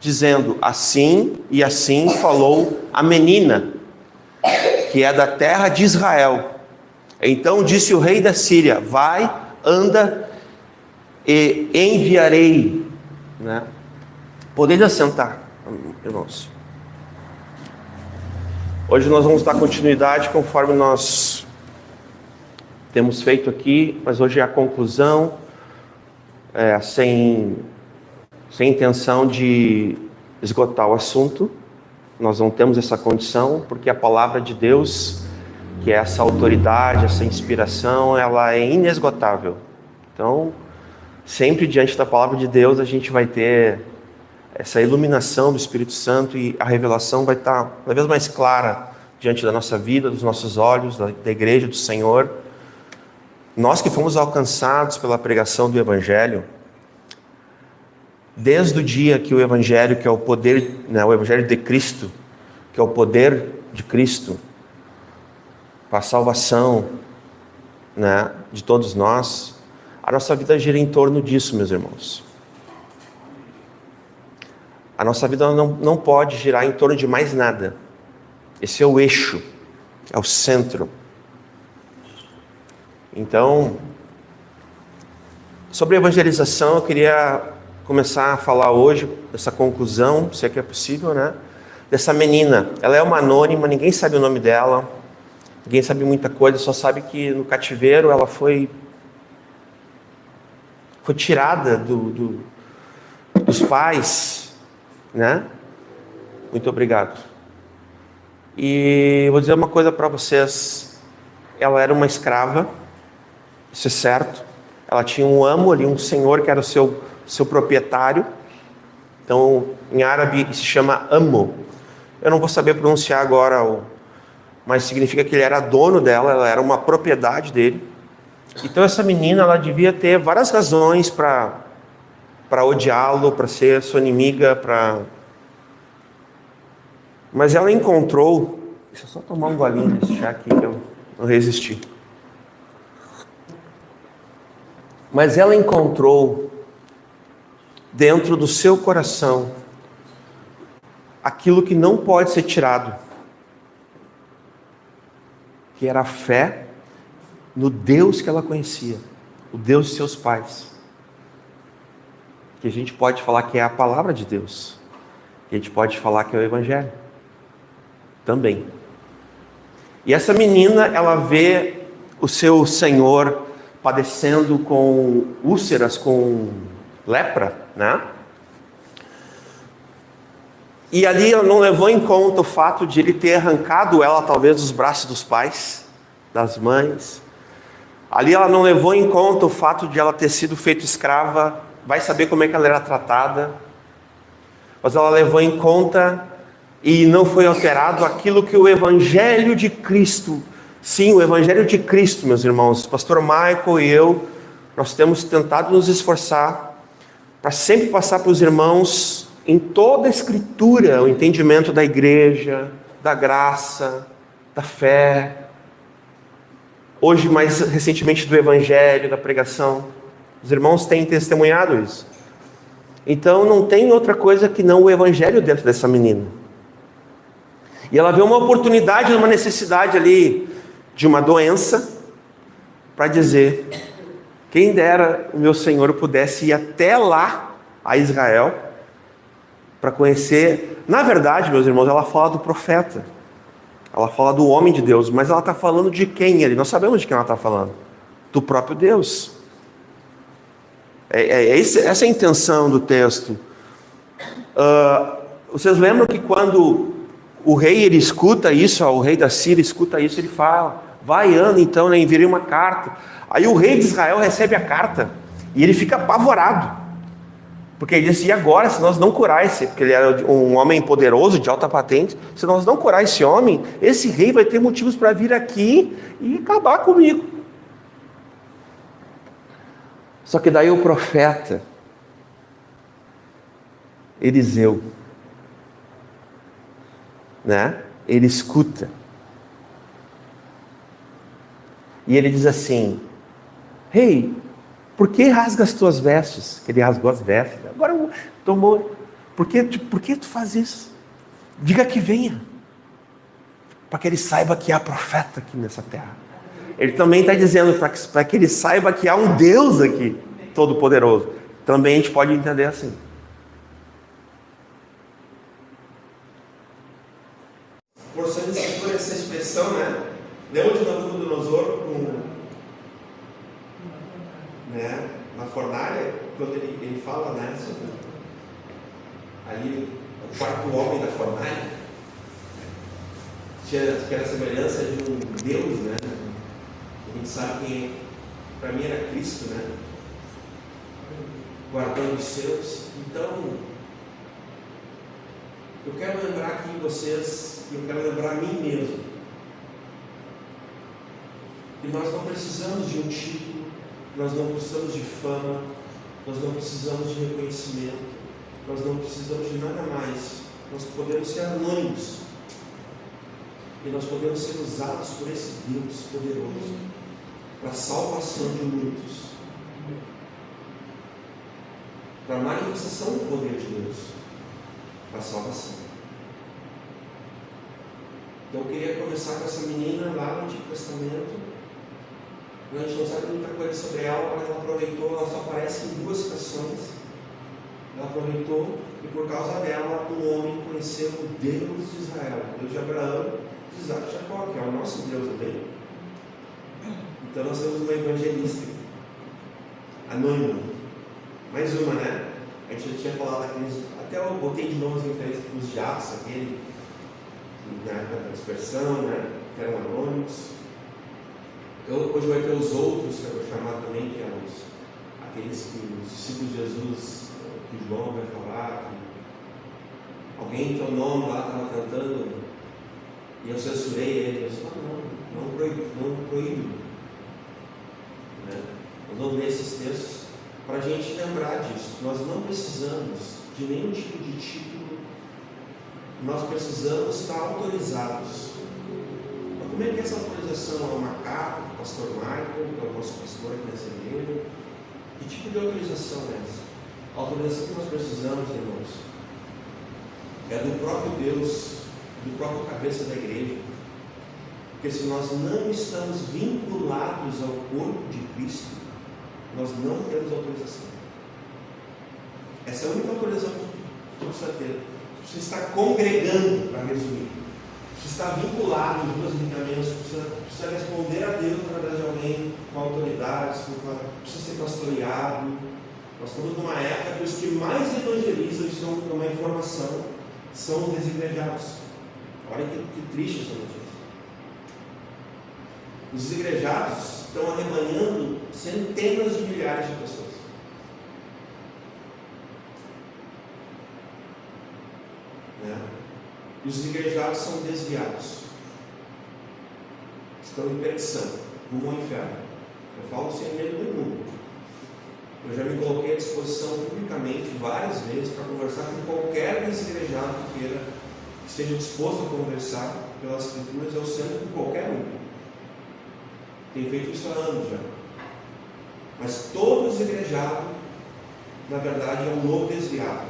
dizendo: assim e assim falou a menina, que é da terra de Israel. Então disse o rei da Síria: vai, anda, e enviarei. Né? Podeis assentar, irmãos. Hoje nós vamos dar continuidade conforme nós temos feito aqui, mas hoje é a conclusão, sem intenção de esgotar o assunto. Nós não temos essa condição, porque a palavra de Deus, que é essa autoridade, essa inspiração, ela é inesgotável. Então, sempre diante da palavra de Deus, a gente vai ter essa iluminação do Espírito Santo e a revelação vai estar cada vez mais clara diante da nossa vida, dos nossos olhos, da igreja do Senhor. Nós que fomos alcançados pela pregação do Evangelho, desde o dia que o Evangelho, que é o poder, né, o Evangelho de Cristo, que é o poder de Cristo para a salvação, né, de todos nós, a nossa vida gira em torno disso, meus irmãos. A nossa vida não pode girar em torno de mais nada. Esse é o eixo, é o centro. Então, sobre evangelização, eu queria começar a falar hoje, dessa conclusão, se é que é possível, né? Dessa menina. Ela é uma anônima, ninguém sabe o nome dela, ninguém sabe muita coisa, só sabe que no cativeiro ela foi tirada dos pais, né? Muito obrigado. E vou dizer uma coisa para vocês: ela era uma escrava, isso é certo. Ela tinha um amo ali, um senhor que era o seu proprietário. Então, em árabe se chama amo. Eu não vou saber pronunciar agora, mas significa que ele era dono dela, ela era uma propriedade dele. Então essa menina, ela devia ter várias razões para odiá-lo, para ser sua inimiga, mas ela encontrou... Deixa eu só tomar um golinho desse chá aqui que eu não resisti. Mas ela encontrou dentro do seu coração aquilo que não pode ser tirado, que era a fé no Deus que ela conhecia, o Deus de seus pais, que a gente pode falar que é a palavra de Deus, que a gente pode falar que é o Evangelho também. E essa menina, ela vê o seu senhor padecendo com úlceras, com lepra, né? E ali ela não levou em conta o fato de ele ter arrancado ela talvez dos braços dos pais, das mães. Ali ela não levou em conta o fato de ela ter sido feita escrava, vai saber como é que ela era tratada. Mas ela levou em conta e não foi alterado aquilo que o Evangelho de Cristo, sim, o Evangelho de Cristo, meus irmãos, pastor Michael e eu, nós temos tentado nos esforçar para sempre passar para os irmãos em toda a Escritura o entendimento da igreja, da graça, da fé. Hoje, mais recentemente, do Evangelho, da pregação. Os irmãos têm testemunhado isso. Então, não tem outra coisa que não o Evangelho dentro dessa menina. E ela vê uma oportunidade, uma necessidade ali de uma doença, para dizer: quem dera o meu Senhor pudesse ir até lá, a Israel, para conhecer. Na verdade, meus irmãos, ela fala do profeta. Ela fala do homem de Deus, mas ela está falando de quem ali? Nós sabemos de quem ela está falando. Do próprio Deus. Essa é a intenção do texto. Vocês lembram que quando o rei ele escuta isso, o rei da Síria escuta isso, ele fala: vai, anda então, né, enviarei uma carta. Aí o rei de Israel recebe a carta e ele fica apavorado. Porque ele disse: e agora, se nós não curar esse, porque ele era um homem poderoso, de alta patente, se nós não curar esse homem, esse rei vai ter motivos para vir aqui e acabar comigo. Só que daí o profeta Eliseu, né? Ele escuta. E ele diz assim: rei, por que rasga as tuas vestes? Que ele rasgou as vestes. Agora tomou. Por que tu faz isso? Diga que venha, para que ele saiba que há profeta aqui nessa terra. Ele também está dizendo para que ele saiba que há um Deus aqui, todo-poderoso. Também a gente pode entender assim. Por essa expressão, né? Lembra de Nabucodonosor na fornalha, quando ele fala, né, sobre ali o quarto homem da fornalha, que era a semelhança de um Deus, né? A gente sabe quem, para mim, era Cristo, né? Guardando os seus. Então, eu quero lembrar aqui vocês, eu quero lembrar a mim mesmo, que nós não precisamos de um título, nós não precisamos de fama, nós não precisamos de reconhecimento, nós não precisamos de nada mais. Nós podemos ser anônimos e nós podemos ser usados por esse Deus poderoso para a salvação de muitos, para a manifestação do poder de Deus, para a salvação. Então eu queria começar com essa menina lá no Antigo Testamento. A gente não sabe muita coisa sobre ela, mas ela aproveitou, ela só aparece em 2 citações. Ela aproveitou e por causa dela um homem conheceu o Deus de Israel, o Deus de Abraão, de Isaac e Jacó, que é o nosso Deus também. Então nós temos uma evangelista anônima. Mais uma, né? A gente já tinha falado daqueles, até eu botei de novo as referências para os diabos, aquele na época da dispersão, né? Que eram anônimos. Hoje vai ter os outros, que eu vou chamar também, que eram aqueles que os discípulos de Jesus, que João vai falar, que alguém tem o nome lá, estava cantando, e eu censurei ele. Eu disse, não proíbe. Né? Nós vamos ler esses textos para a gente lembrar disso. Nós não precisamos de nenhum tipo de título, nós precisamos estar autorizados. Mas como é que essa autorização é uma carta do pastor Michael, que é o nosso pastor aqui nessa igreja? Que tipo de autorização é essa? A autorização que nós precisamos, irmãos, é do próprio Deus, do próprio cabeça da igreja. Porque se nós não estamos vinculados ao corpo de Cristo, nós não temos autorização. Essa é a única autorização que precisa ter. Precisa estar congregando, para resumir. Precisa estar vinculado em 2 lineamentos, precisa responder a Deus através de alguém com autoridade, precisa ser pastoreado. Nós estamos numa época que os que mais evangelizam, isso é uma informação, são os desigrejados. Olha que triste essa notícia. Os desigrejados estão arrebanhando centenas de milhares de pessoas. Né? E os desigrejados são desviados. Estão em perdição, rumo ao inferno. Eu falo sem medo nenhum. Eu já me coloquei à disposição publicamente várias vezes para conversar com qualquer desigrejado que queira, que esteja disposto a conversar pelas Escrituras. Eu sento com qualquer um. Tenho feito isso há anos já. Mas todo desigrejado, na verdade, é um novo desviado.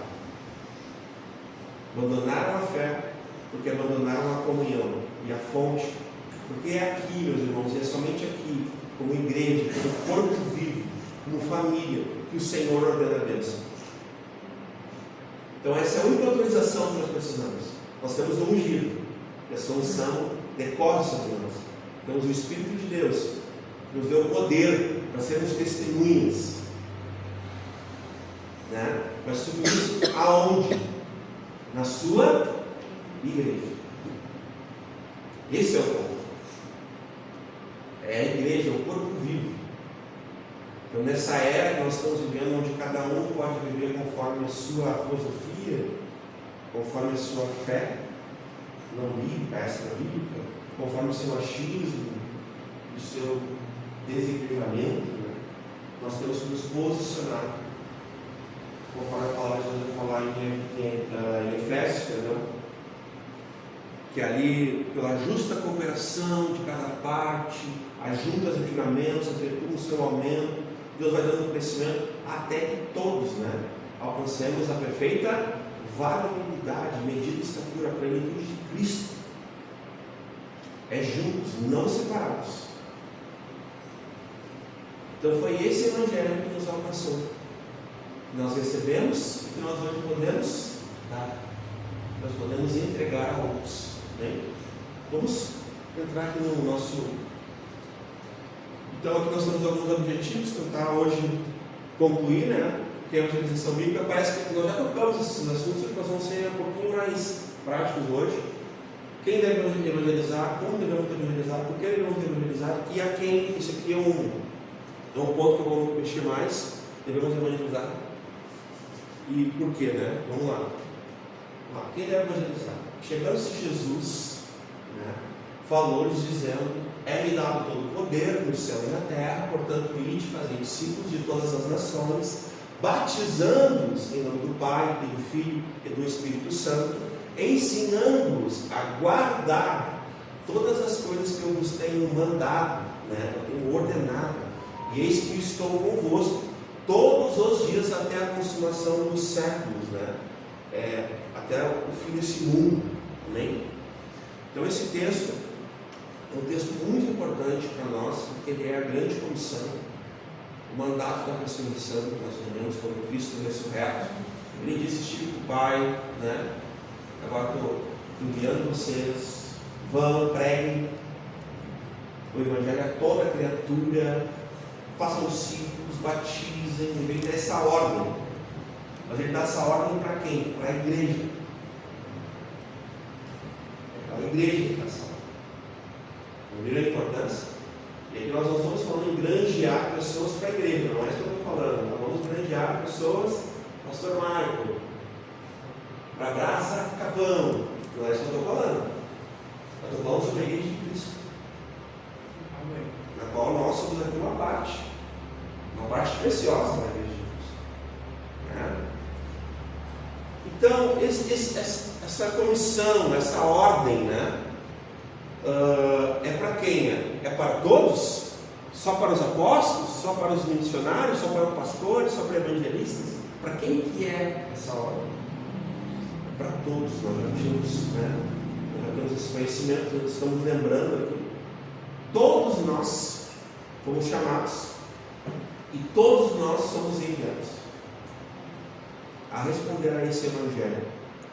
Abandonaram a fé, porque abandonaram a comunhão e a fonte. Porque é aqui, meus irmãos, é somente aqui, como igreja, como corpo vivo, como família, que o Senhor ordena a bênção. Então essa é a única autorização que nós precisamos. Nós temos o ungido, e a unção decorre sobre nós. Temos o Espírito de Deus, que nos deu o poder para sermos testemunhas. Né? Mas tudo isso aonde? Na sua igreja. Esse é o ponto. É a igreja, é o corpo vivo. Então nessa era que nós estamos vivendo, onde cada um pode viver conforme a sua filosofia, conforme a sua fé, não bíblica, extra-bíblica, conforme o seu achismo, o seu desequilibramento, né? Nós temos que nos posicionar, conforme a palavra de Deus vai falar em Efésios, que ali, pela justa cooperação de cada parte, ajuntas e livramentos, efetuam o seu aumento, Deus vai dando crescimento até que todos, né, alcancemos a perfeita varonilidade, medida e estatura, a plenitude de Cristo. É juntos, não separados. Então foi esse evangelho que nos alcançou. Nós recebemos e nós hoje podemos dar. Nós podemos entregar a outros. Né? Vamos entrar aqui no nosso. Então aqui nós temos alguns objetivos, tentar hoje concluir, né? Que é a evangelização bíblica. Parece que nós já tocamos esses assuntos, nós vamos ser um pouquinho mais práticos hoje. Quem deve evangelizar, como devemos evangelizar, por que devemos evangelizar e a quem. Isso aqui é um ponto que eu vou mexer mais. Devemos evangelizar. E por quê, né? Vamos lá. Quem deve evangelizar? Chegando-se Jesus, né, falou-lhes dizendo: é-me dado todo o poder no céu e na terra, portanto, ide, fazei discípulos de todas as nações, batizando-os em nome do Pai, e do Filho e do Espírito Santo, ensinando-os a guardar todas as coisas que eu vos tenho mandado, né, eu tenho ordenado, e eis que estou convosco todos os dias até a consumação dos séculos, né? Até o fim desse mundo. Amém? Então esse texto é um texto muito importante para nós, porque ele é a grande comissão, o mandato da ressurreição que nós entendemos como Cristo ressurreto. Ele diz: estive com o Pai, né? Agora estou enviando vocês, vão, preguem o Evangelho a toda criatura, façam discípulos, batizem, ele vem dessa ordem. Mas ele dá essa ordem para quem? Para a igreja. É para a igreja que dá essa ordem. Viram a importância? E aqui nós não estamos falando em granjear pessoas para a igreja, não é isso que eu estou falando. Nós vamos granjear pessoas, pastor Marco, para a Graça Capão, não é isso que eu estou falando. Eu estou falando sobre a igreja de Cristo, na qual nós somos aqui uma parte preciosa da igreja de Cristo. Né? Então, essa comissão, essa ordem, né, é para quem? É para todos? Só para os apóstolos? Só para os missionários? Só para os pastores? Só para evangelistas? Para quem que é essa ordem? É para todos. Nós já tínhamos, né? Nós já temos esse conhecimento, estamos lembrando aqui. Todos nós fomos chamados e todos nós somos enviados a responder a esse evangelho,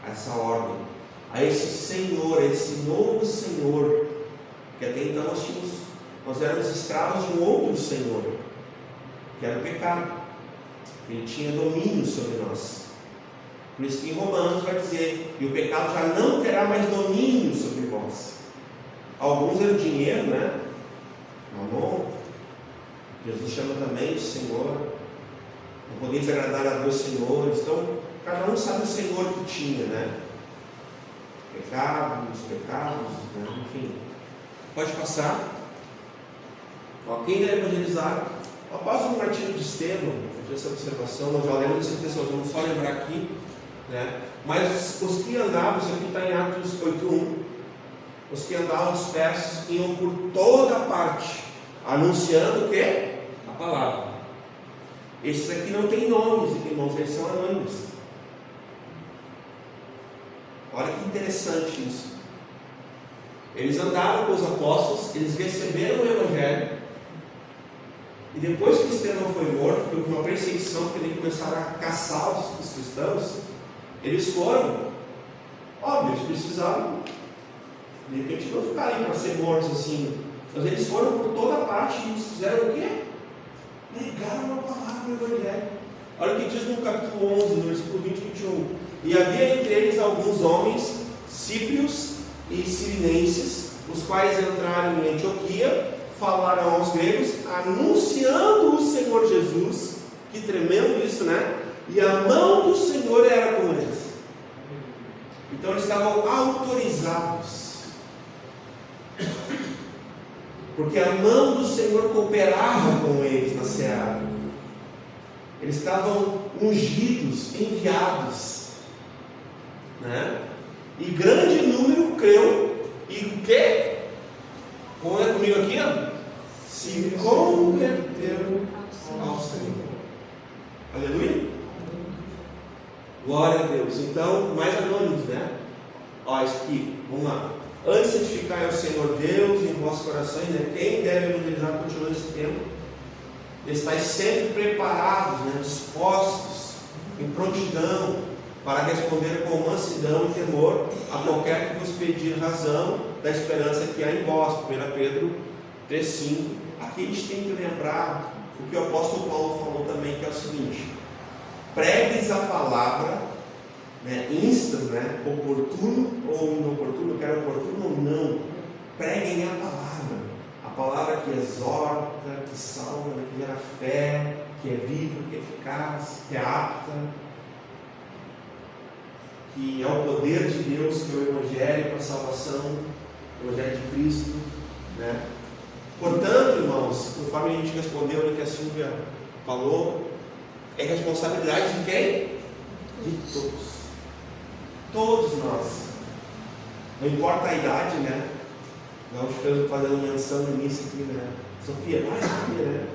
a essa ordem, a esse Senhor, a esse novo Senhor, que até então nós éramos escravos de um outro Senhor, que era o pecado. Ele tinha domínio sobre nós. Por isso que em Romanos vai dizer: e o pecado já não terá mais domínio sobre vós. Alguns eram dinheiro, né? Mamon. Jesus chama também de Senhor. Não podeis agradar a dois senhores. Então, cada um sabe o Senhor que tinha, né? Pecados, né? Enfim. Pode passar. Quem deve evangelizar? Após o martírio de Estevão, essa observação, nós já lemos esse texto, nós vamos só lembrar aqui, né? Mas os que andavam, isso aqui está em Atos 8:1, os que andavam dispersos iam por toda parte, anunciando o quê? A palavra. Esses aqui não têm nomes, irmãos, eles são anônimos. Olha que interessante isso. Eles andaram com os apóstolos, eles receberam o Evangelho, e depois que Estevão foi morto, por uma perseguição que eles começaram a caçar os cristãos, eles foram, óbvio, eles precisavam, de repente, não ficarem para ser mortos assim, mas eles foram por toda parte e fizeram o quê? Negaram a palavra do Evangelho. Olha o que diz no capítulo 11, no versículo 20 e 21. E havia entre eles alguns homens, síprios e sirinenses, os quais entraram em Antioquia, falaram aos gregos, anunciando o Senhor Jesus. Que tremendo isso, né? E a mão do Senhor era com eles. Então eles estavam autorizados, porque a mão do Senhor cooperava com eles na seara. Eles estavam ungidos, enviados, né? E grande número creu. E o que? Olha comigo aqui, ó. Se converteram ao Senhor. Aleluia. Glória a Deus. Então, mais anônimos, né? Ó, isso aqui, vamos lá. Antes de santificar o Senhor Deus em vossos corações, né? Quem deve evangelizar continua esse tempo. Estais sempre preparados, né? Dispostos, em prontidão, para responder com mansidão e temor a qualquer que vos pedir razão da esperança que há em vós. 1 Pedro 3,5. Aqui a gente tem que lembrar o que o apóstolo Paulo falou também, que é o seguinte: pregues a palavra, né, insta, né, oportuno ou inoportuno, quer oportuno ou não, preguem a palavra que exorta, que salva, que gera fé, que é viva, que é eficaz, que é apta, que é o poder de Deus, que é o Evangelho para a salvação, o Evangelho de Cristo, né? Portanto, irmãos, conforme a gente respondeu no que a Silvia falou, é responsabilidade de quem? De todos. Todos nós. Não importa a idade, né? Nós estamos fazendo menção no início aqui, né? Sofia, né?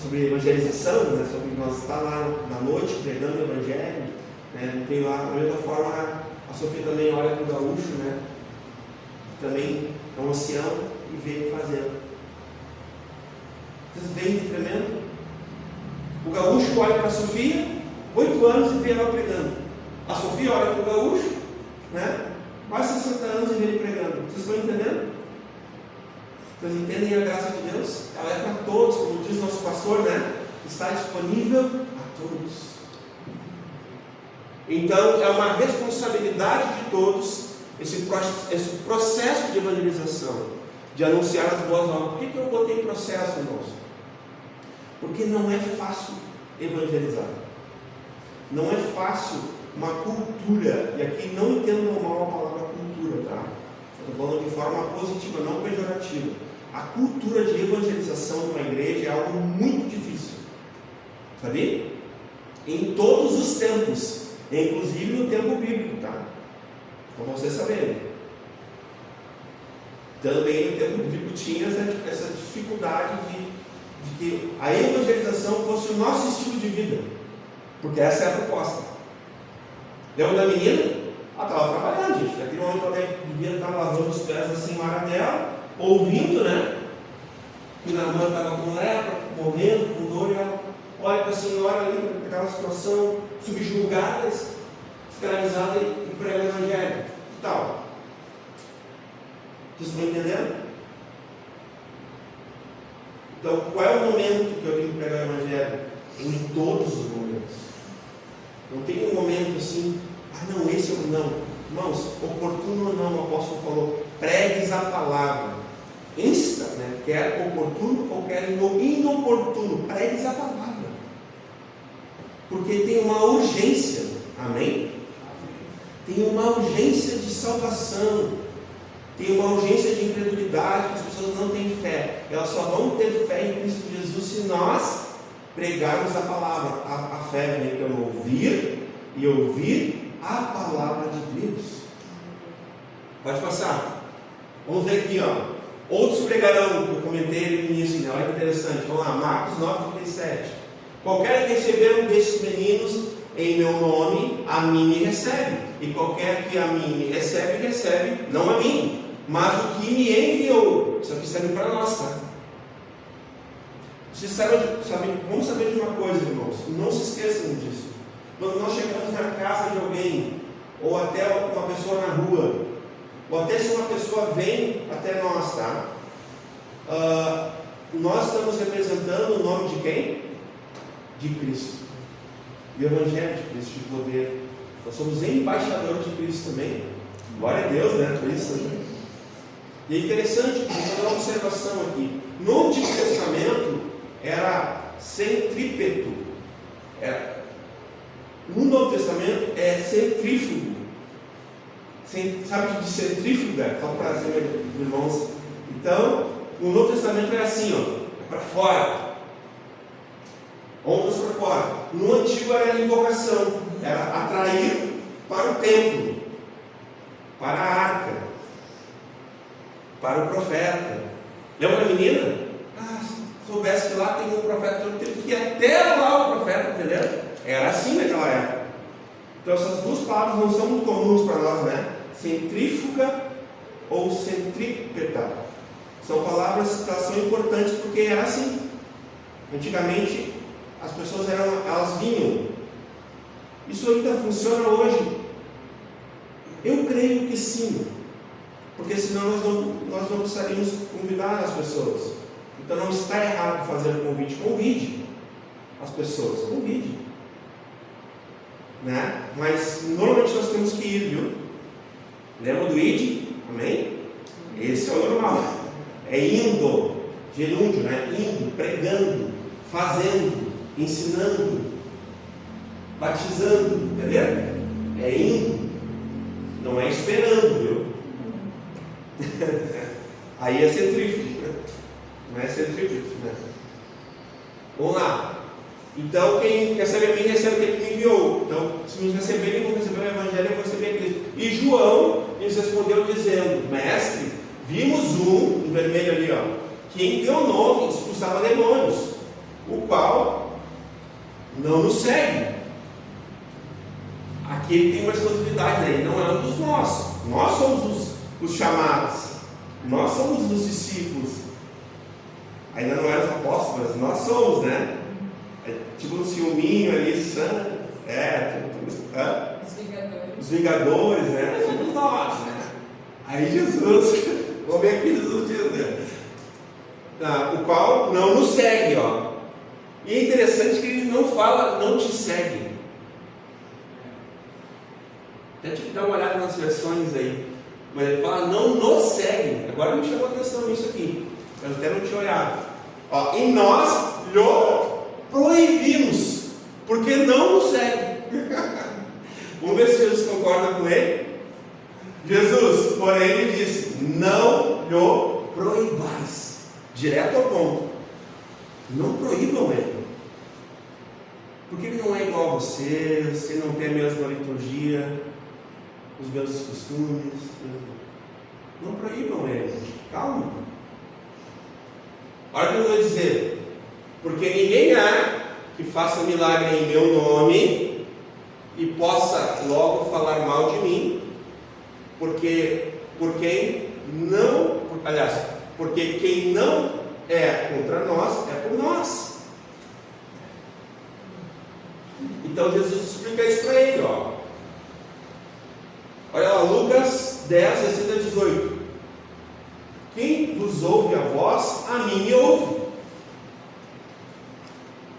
Sobre evangelização, né? Sobre nós estar lá na noite pregando o Evangelho, né? Não tem lá, da mesma forma, a Sofia também olha para o gaúcho, né? Também é um ancião e veio fazendo. Vocês veem que tremendo? O gaúcho olha para a Sofia, 8 anos, e vê ela pregando. A Sofia olha para o gaúcho, né? Quase 60 anos, e vê ele pregando. Vocês estão entendendo? Vocês entendem a graça de Deus? Ela é para todos, como diz nosso pastor, né? Está disponível a todos. Então, é uma responsabilidade de todos esse processo de evangelização, de anunciar as boas novas. Por que eu botei processo, irmãos? Porque não é fácil evangelizar. Não é fácil uma cultura, e aqui não entendo mal a palavra cultura, tá? Estou falando de forma positiva, não pejorativa. A cultura de evangelização de uma igreja é algo muito difícil, sabe? Em todos os tempos, inclusive no tempo bíblico, tá? Para vocês saberem. Também no tempo bíblico tinha essa dificuldade de que a evangelização fosse o nosso estilo de vida, porque essa é a proposta. Lembra da menina? Ela estava trabalhando, gente. Naquele momento ela devia estar lavando os pés assim, mar dela, ouvindo, né? Que na mãe estava com lepra, morrendo, com dor, e ela olha para a senhora ali, naquela situação, subjugada, escravizada, e prega o Evangelho. Que tal? Vocês estão entendendo? Então, qual é o momento que eu vim pregar o Evangelho? Em todos os momentos. Não tem um momento assim, não, esse ou não. Irmãos, oportuno ou não, o apóstolo falou, pregues a palavra. Insta, né? Quer oportuno ou quer inoportuno, pregues a palavra. Porque tem uma urgência, amém? Tem uma urgência de salvação. Tem uma urgência de incredulidade, que as pessoas não têm fé. Elas só vão ter fé em Cristo Jesus se nós pregarmos a palavra. A fé vem pelo ouvir, e ouvir a palavra de Deus. Pode passar. Vamos ver aqui, ó. Outros pregarão, que eu comentei no início, né? Olha que interessante. Vamos lá, Marcos 9:37. Qualquer que receber um desses meninos em meu nome, a mim me recebe. E qualquer que a mim me recebe, recebe, não a mim, mas o que me enviou. Isso aqui serve para nós, tá? Vocês vamos saber de uma coisa, irmãos. Não se esqueçam disso. Quando nós chegamos na casa de alguém, ou até uma pessoa na rua, ou até se uma pessoa vem até nós, tá? Nós estamos representando o nome de quem? De Cristo. E o Evangelho de Cristo, de poder. Nós somos embaixadores de Cristo também. Glória a Deus, né? Por isso, né? E é interessante, vou fazer uma observação aqui. No Antigo Testamento era centrípeto. No Novo Testamento é centrífugo. Sabe de centrífuga? Só para ser irmãos. Então, no Novo Testamento é assim, ó, é para fora. Ondas para fora. No Antigo era invocação, era atrair para o templo, para a arca, para o profeta. Lembra da menina? Se soubesse que lá tem um profeta, eu tenho que ir até lá o profeta, entendeu? Era assim naquela época. Então essas duas palavras não são muito comuns para nós, né? Centrífuga ou centrípeta. São palavras que são importantes porque era assim. Antigamente as pessoas elas vinham. Isso ainda funciona hoje? Eu creio que sim. Porque senão nós não precisaríamos convidar as pessoas. Então não está errado fazer o convite. Convide as pessoas. Convide. Né? Mas normalmente nós temos que ir, viu? Lembra do id? Amém? Esse é o normal. É indo, gerúndio, né? Indo, pregando, fazendo, ensinando, batizando, entendeu? É indo, não é esperando, viu? Aí é centrífugo, né? Não é centrífugo, né? Vamos lá. Então, quem recebe a mim, recebe aquele que me enviou. Então, se nos receberem, vão receber o Evangelho e vão receber a Cristo. E João lhes respondeu dizendo: Mestre, vimos em vermelho ali, ó, que em teu nome expulsava demônios, o qual não nos segue. Aqui ele tem uma exclusividade, né? Ele não é um dos nossos. Nós somos os chamados. Nós somos os discípulos. Ainda não eram os apóstolos, mas nós somos, né? É tipo um ciúminho ali, santo. Os vingadores, né? Somos nós, né? Aí Jesus, vamos ver aqui, Jesus diz, né? O qual não nos segue, ó. E é interessante que ele não fala, não te segue. Até tive que dar uma olhada nas versões aí. Mas ele fala, não nos segue. Agora me chamou a atenção isso aqui. Eu até não tinha olhado. Ó, e nós lhe proibimos, porque não nos segue. Vamos ver se Jesus concorda com ele. Jesus, porém, ele disse: não lhe proibais. Direto ao ponto. Não proíbam ele. Porque ele não é igual a você não tem a mesma liturgia, os mesmos costumes. Não proíbam ele. Calma. Olha o que eu vou dizer. Porque ninguém há que faça milagre em meu nome e possa logo falar mal de mim, porque quem não é contra nós, é por nós. Então Jesus explica isso para ele, ó. Olha lá, Lucas 10, 16 a 18. Quem vos ouve a voz, a mim me ouve.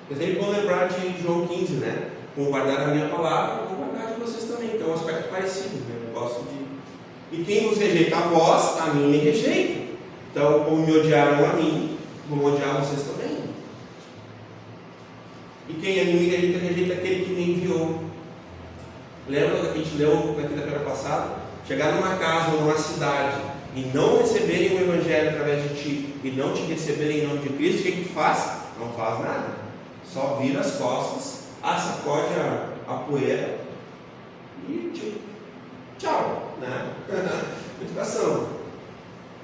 Vocês sempre vão lembrar de João 15, né? Vou guardar a minha palavra, vou guardar de vocês também, que é um aspecto parecido, né? Eu gosto de... E quem vos rejeita a vós, a mim me rejeita. Então, como me odiaram a mim, vão odiar vocês também. E quem a mim me rejeita, rejeita aquele que me enviou. Lembra que a gente leu na quinta-feira passada? Chegar numa casa ou numa cidade e não receberem o Evangelho através de ti, e não te receberem em nome de Cristo, o que tu faz? Não faz nada. Só vira as costas, sacode a poeira e tchau, né? Educação.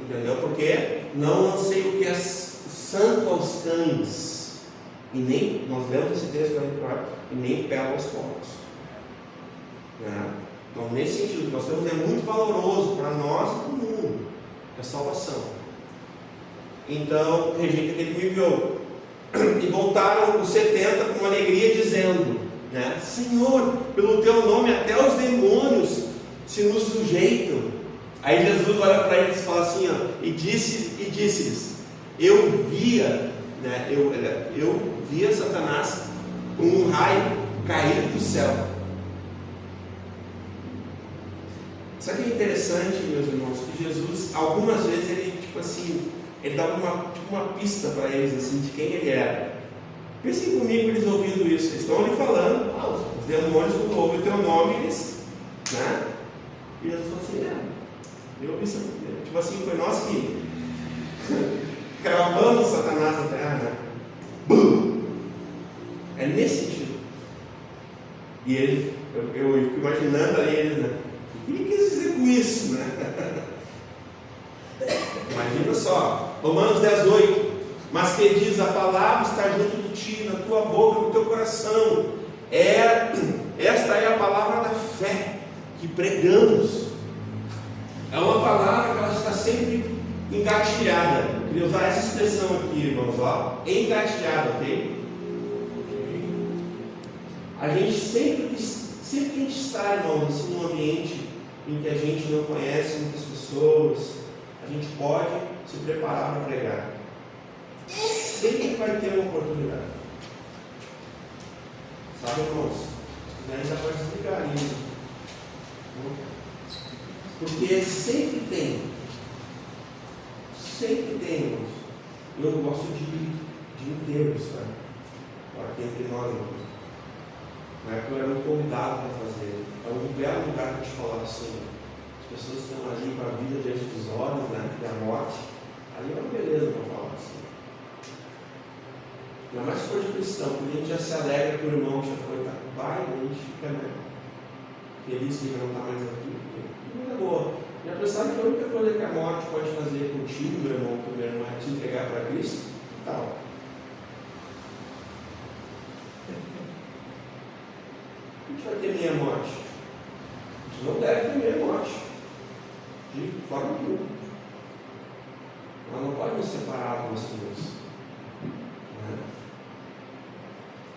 Entendeu? Porque não lancei o que é santo aos cães, e nem, nós lemos esse texto e nem pego aos porcos. Né? Então, nesse sentido, o que nós temos é muito valoroso para nós e para o mundo, é salvação. Então, rejeita aquele que me enviou. E voltaram os 70 com alegria, dizendo, né? Senhor, pelo teu nome até os demônios se nos sujeitam. Aí Jesus olha para eles e fala assim, ó, e disse-lhes: eu via, né? Eu via Satanás como um raio cair do céu. Sabe o que é interessante, meus irmãos? Que Jesus, algumas vezes, ele dava uma pista para eles, assim, de quem ele era. Pensem comigo, eles ouvindo isso. Eles estão ali falando, os demônios, quando ouvem o teu nome, eles, né? E Jesus falou assim, eu ouvi isso. Tipo assim, foi nós que cravamos Satanás na terra, né? Bum! É nesse sentido. E ele, eu fico imaginando ali eles, né? O que ele quis dizer com isso, né? Imagina só, Romanos 10:8. Mas que diz: a palavra está junto de ti, na tua boca, no teu coração. Esta é a palavra da fé que pregamos. É uma palavra que ela está sempre engatilhada. Eu queria usar essa expressão aqui, irmãos, ó, engatilhada, ok? A gente sempre que a gente está, irmãos, assim, num ambiente em que a gente não conhece muitas pessoas, a gente pode se preparar para pregar. Sempre vai ter uma oportunidade. Sabe, irmãos? Ainda pode explicar isso. Porque sempre tem, irmãos. Eu gosto de enterros, tá? Aqui entre nós, irmãos. Na época eu era muito convidado para fazer. É um belo lugar para te falar assim. As pessoas estão ali com a vida diante dos olhos, né? E a morte. Ali é uma beleza para falar assim. Ainda mais se for de cristão, porque a gente já se alegra que o irmão já foi para o pai, a gente fica, né, feliz que ele não está mais aqui. Não é boa. Já pensaram que a única coisa que a morte pode fazer contigo, meu irmão, é te entregar para Cristo? Tal. A gente vai ter meia morte. A gente não deve ter meia morte. De forma nenhuma. Ela não pode nos separar algumas coisas. Né?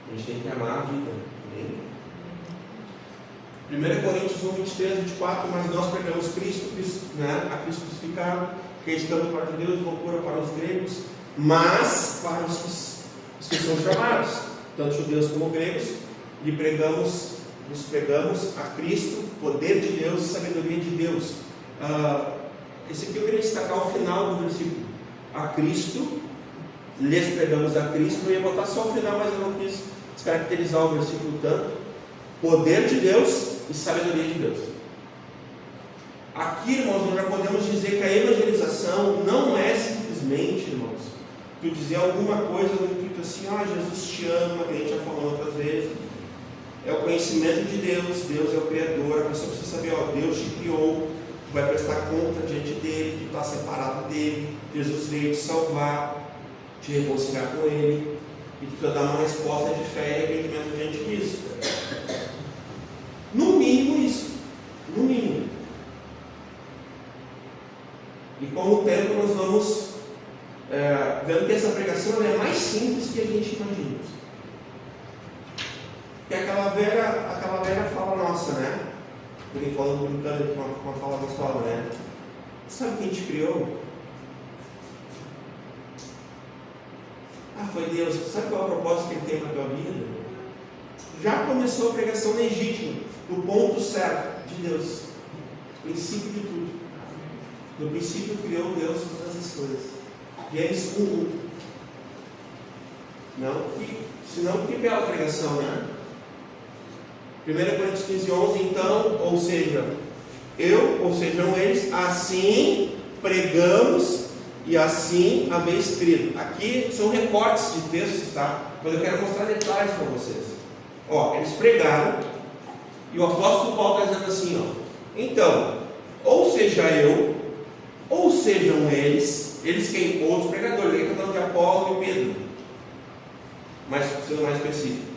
A gente tem que amar a vida. Amém? 1 Coríntios 1, 23, 24. Mas nós pregamos Cristo, né? A Cristo crucificado, acreditando para Deus, loucura para os gregos, mas para os que são chamados, tanto judeus como gregos, nos pregamos a Cristo, poder de Deus, sabedoria de Deus. Esse aqui eu queria destacar o final do versículo. A Cristo, lhes pregamos a Cristo. Eu ia botar só o final, mas eu não quis descaracterizar o versículo tanto. Poder de Deus e sabedoria de Deus. Aqui, irmãos, nós já podemos dizer que a evangelização não é simplesmente, irmãos, tu dizer alguma coisa no intuito assim, Jesus te ama, que a gente já falou outras vezes. É o conhecimento de Deus. Deus é o Criador. A pessoa precisa saber, Deus te criou, tu vai prestar conta diante dele, tu está separado dele, Jesus veio te salvar, te reconciliar com ele, e tu precisa dar uma resposta de fé e arrependimento diante disso. No mínimo isso. No mínimo. E com o tempo nós vamos vendo que essa pregação é mais simples que a gente imagina. Que aquela velha fala nossa, né? Alguém falando, brincando com uma fala gostosa, né? Sabe quem te criou? Foi Deus. Sabe qual é o propósito que Ele tem para a tua vida? Já começou a pregação legítima, no ponto certo de Deus. Princípio de tudo. No princípio criou Deus todas as coisas. Gênesis 1:1. Senão que bela pregação, né? 1 Coríntios 15:11, então, ou sejam eles, assim pregamos e assim haveis crido. Aqui são recortes de textos, tá? Mas eu quero mostrar detalhes para vocês. Eles pregaram, e o apóstolo Paulo está dizendo assim, então, ou seja eu, ou sejam eles quem? Outros pregadores. Ele está falando de Apolo e Pedro, mas sendo mais específico.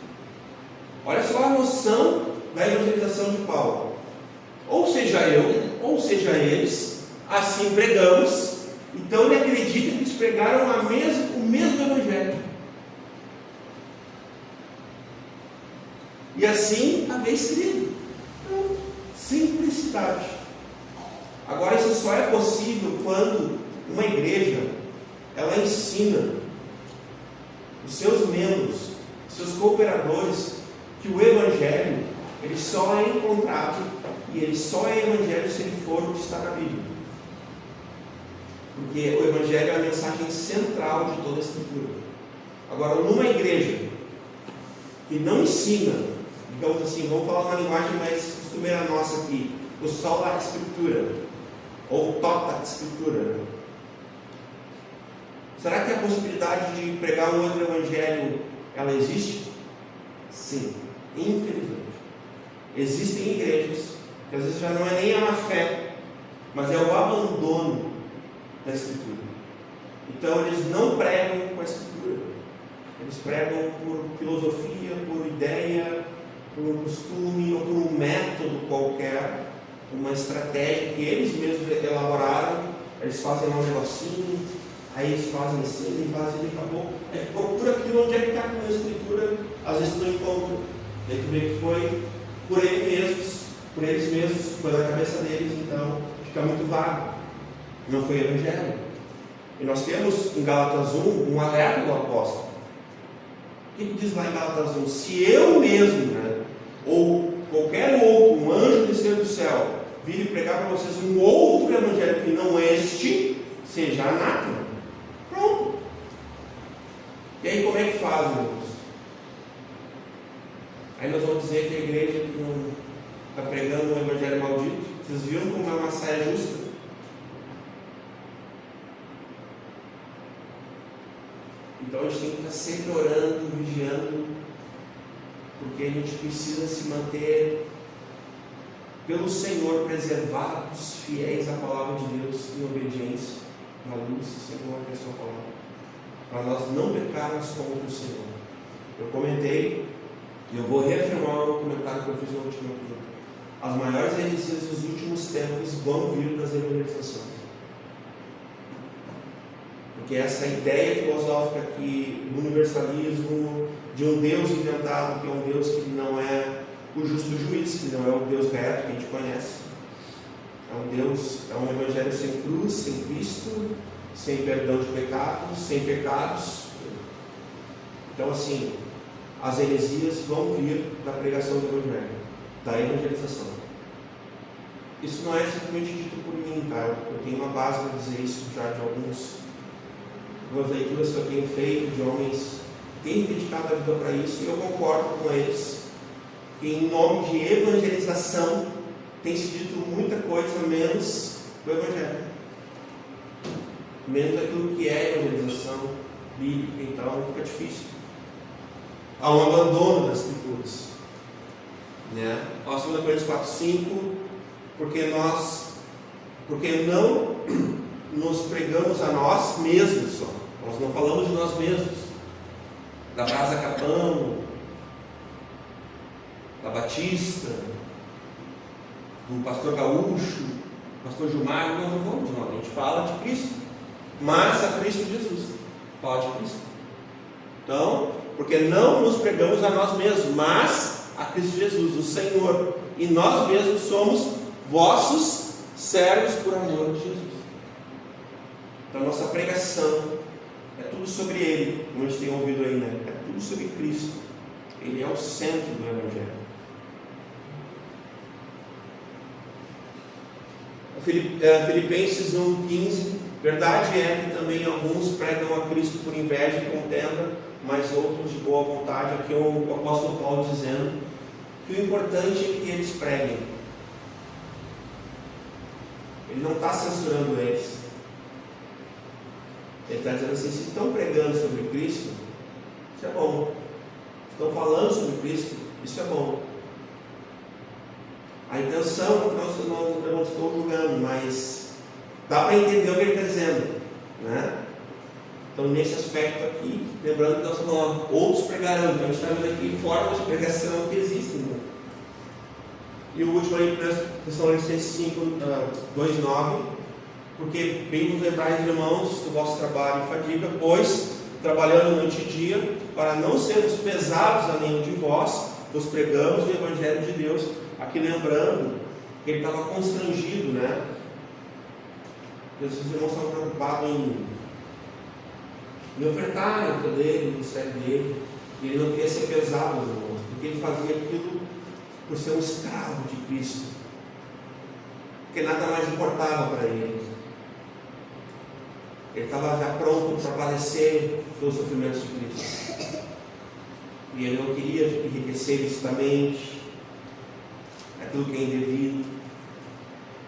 Olha só a noção da evangelização de Paulo. Ou seja eu, ou seja eles, assim pregamos. Então ele acredita que eles pregaram o mesmo evangelho. E assim haveis crido. Simplicidade. Agora isso só é possível quando uma igreja ela ensina os seus membros, os seus cooperadores, que o evangelho ele só é encontrado e ele só é evangelho se ele for o que está na Bíblia. Porque o evangelho é a mensagem central de toda a Escritura. Agora, numa igreja que não ensina, digamos assim, vamos falar uma linguagem mais costumeira nossa aqui, o sola Escritura, ou tota Escritura. Será que a possibilidade de pregar um outro evangelho, ela existe? Sim, infelizmente. Existem igrejas que às vezes já não é nem a má fé, mas é o abandono da Escritura. Então eles não pregam com a Escritura, eles pregam por filosofia, por ideia, por um costume ou por um método qualquer, uma estratégia que eles mesmos elaboraram. Eles fazem lá um negocinho, aí eles fazem assim, e fazem, e acabou. Aí procura aquilo onde é que está com a escritura, às vezes não encontra. Aí tu vê que foi por eles mesmos, foi na cabeça deles, então fica muito vago. Não foi evangelho. E nós temos em Gálatas 1 um alerta do apóstolo. O que diz lá em Gálatas 1? Se eu mesmo, ou qualquer outro, um anjo descer do céu, vir e pregar para vocês um outro evangelho que não este, seja anátema. Pronto. E aí como é que faz, irmãos? Aí nós vamos dizer que a igreja que não está pregando um evangelho maldito. Vocês viram como é uma saia justa? Então a gente tem que estar sempre orando, vigiando, porque a gente precisa se manter pelo Senhor preservados, fiéis à palavra de Deus, em obediência, na luz, segundo a sua palavra, para nós não pecarmos contra o Senhor. Eu comentei, e eu vou reafirmar o comentário que eu fiz no último vídeo. As maiores heresias dos últimos tempos vão vir das evangelizações. Porque essa ideia filosófica que o universalismo de um Deus inventado, que é um Deus que não é o justo juiz, que não é o Deus reto que a gente conhece, é um evangelho sem cruz, sem Cristo, sem perdão de pecados, sem pecados. Então assim, as heresias vão vir da pregação do evangelho, da evangelização. Isso não é simplesmente dito por mim, tá? Eu tenho uma base para dizer isso já de algumas leituras que eu tenho feito de homens que têm dedicado a vida para isso, e eu concordo com eles que em nome de evangelização tem se dito muita coisa menos do evangelho, menos aquilo que é evangelização bíblica. Então fica difícil. Há um abandono das escrituras, né? 2 Coríntios 4:5, porque não nos pregamos a nós mesmos só. Nós não falamos de nós mesmos, da Brasa Capão, da Batista, do pastor Gaúcho, do pastor Gilmar. Nós não falamos de nós, a gente fala de Cristo, mas a Cristo Jesus, fala de Cristo. Então, porque não nos pregamos a nós mesmos, mas a Cristo Jesus, o Senhor, e nós mesmos somos vossos servos por amor de Jesus. Então, nossa pregação é tudo sobre Ele, como a gente tem ouvido aí, né? É tudo sobre Cristo. Ele é o centro do Evangelho. Filipenses 1,15. Verdade é que também alguns pregam a Cristo por inveja e contenda, mas outros de boa vontade. Aqui é o apóstolo Paulo dizendo que o importante é que eles preguem. Ele não está censurando eles. Ele está dizendo assim: se estão pregando sobre Cristo, isso é bom. Estão falando sobre Cristo, isso é bom. A intenção, eu não estou julgando, mas dá para entender o que ele está dizendo, né? Então, nesse aspecto aqui, lembrando que nós estamos falando, outros pregarão. Então, a gente está vendo aqui formas de pregação que existem, né? E o último aí, Tessalonicenses 2:9. Porque bem vos lembrais, irmãos, do vosso trabalho e fadiga, pois, trabalhando noite e dia, para não sermos pesados a nenhum de vós, vos pregamos o Evangelho de Deus. Aqui lembrando que ele estava constrangido, né? Os irmãos estavam preocupados em ofertar a vida dele, o ministério dele, e ele não queria ser pesado, irmãos, porque ele fazia aquilo por ser um escravo de Cristo, porque nada mais importava para ele. Ele estava já pronto para padecer pelos sofrimentos de Cristo, e ele não queria enriquecer ilicitamente, aquilo que é indevido,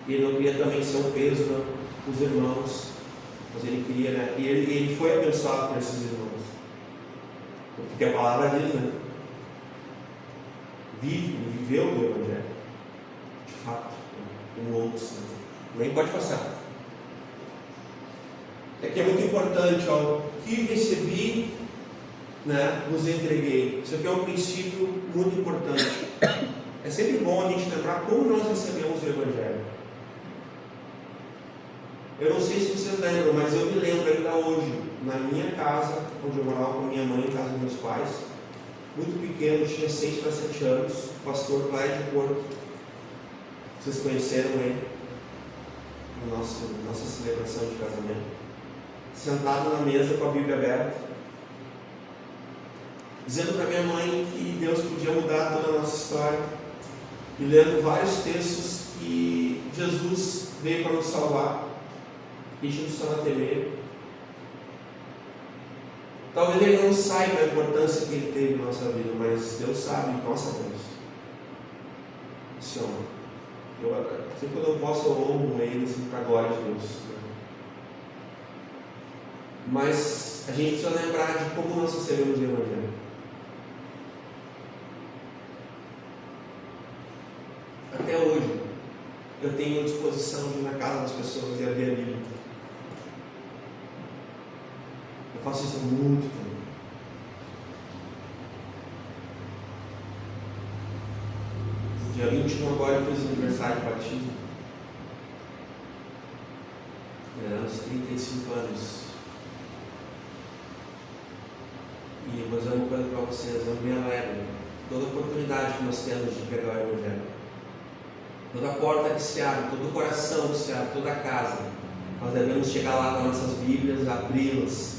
e ele não queria também ser um peso para os irmãos, mas ele queria, né? E ele foi abençoado por esses irmãos, porque a palavra diz, né? Viveu do Evangelho, de fato, com outros, né? Nem pode passar. Aqui é muito importante, ó, o que recebi né, vos entreguei. Isso aqui é um princípio muito importante. É sempre bom a gente lembrar como nós recebemos o Evangelho. Eu não sei se vocês lembram, mas eu me lembro ainda hoje, na minha casa, onde eu morava com a minha mãe, em casa dos meus pais, muito pequeno, tinha 6 para 7 anos, o pastor Cláudio Porto. Vocês conheceram ele? Na nossa celebração de casamento. Sentado na mesa com a Bíblia aberta, dizendo para minha mãe que Deus podia mudar toda a nossa história, e lendo vários textos que Jesus veio para nos salvar, que a gente não precisava temer. Talvez ele não saiba a importância que ele teve na nossa vida, mas Deus sabe, nós sabemos. Esse homem. Sempre quando eu posso, eu honro ele assim, para a glória de Deus. Mas a gente precisa lembrar de como nós recebemos o Evangelho. Até hoje, eu tenho disposição de ir na casa das pessoas e abrir a Bíblia. Eu faço isso há muito tempo. Dia 21 agora eu fiz aniversário de batismo. Uns 35 anos. E eu vou dizer uma coisa para vocês, eu me alegro. Toda oportunidade que nós temos de pregar o Evangelho, toda porta que se abre, todo coração que se abre, toda casa, nós devemos chegar lá com nossas Bíblias, abri-las,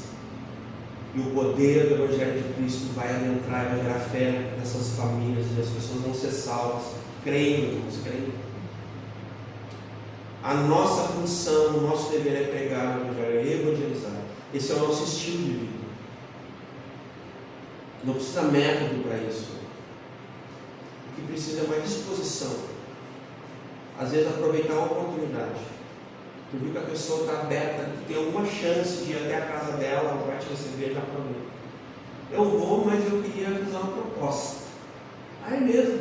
e o poder do Evangelho de Cristo vai adentrar e vai gerar fé nessas famílias, e as pessoas vão ser salvas, crendo, irmãos, crendo. A nossa função, o nosso dever é pregar o Evangelho, é evangelizar. Esse é o nosso estilo de vida. Não precisa método para isso. O que precisa é uma disposição. Às vezes aproveitar a oportunidade. Tu viu que a pessoa está aberta, tu tem alguma chance de ir até a casa dela, ela vai te receber, já aproveita. Eu vou, mas eu queria fazer uma proposta. Ah, é mesmo?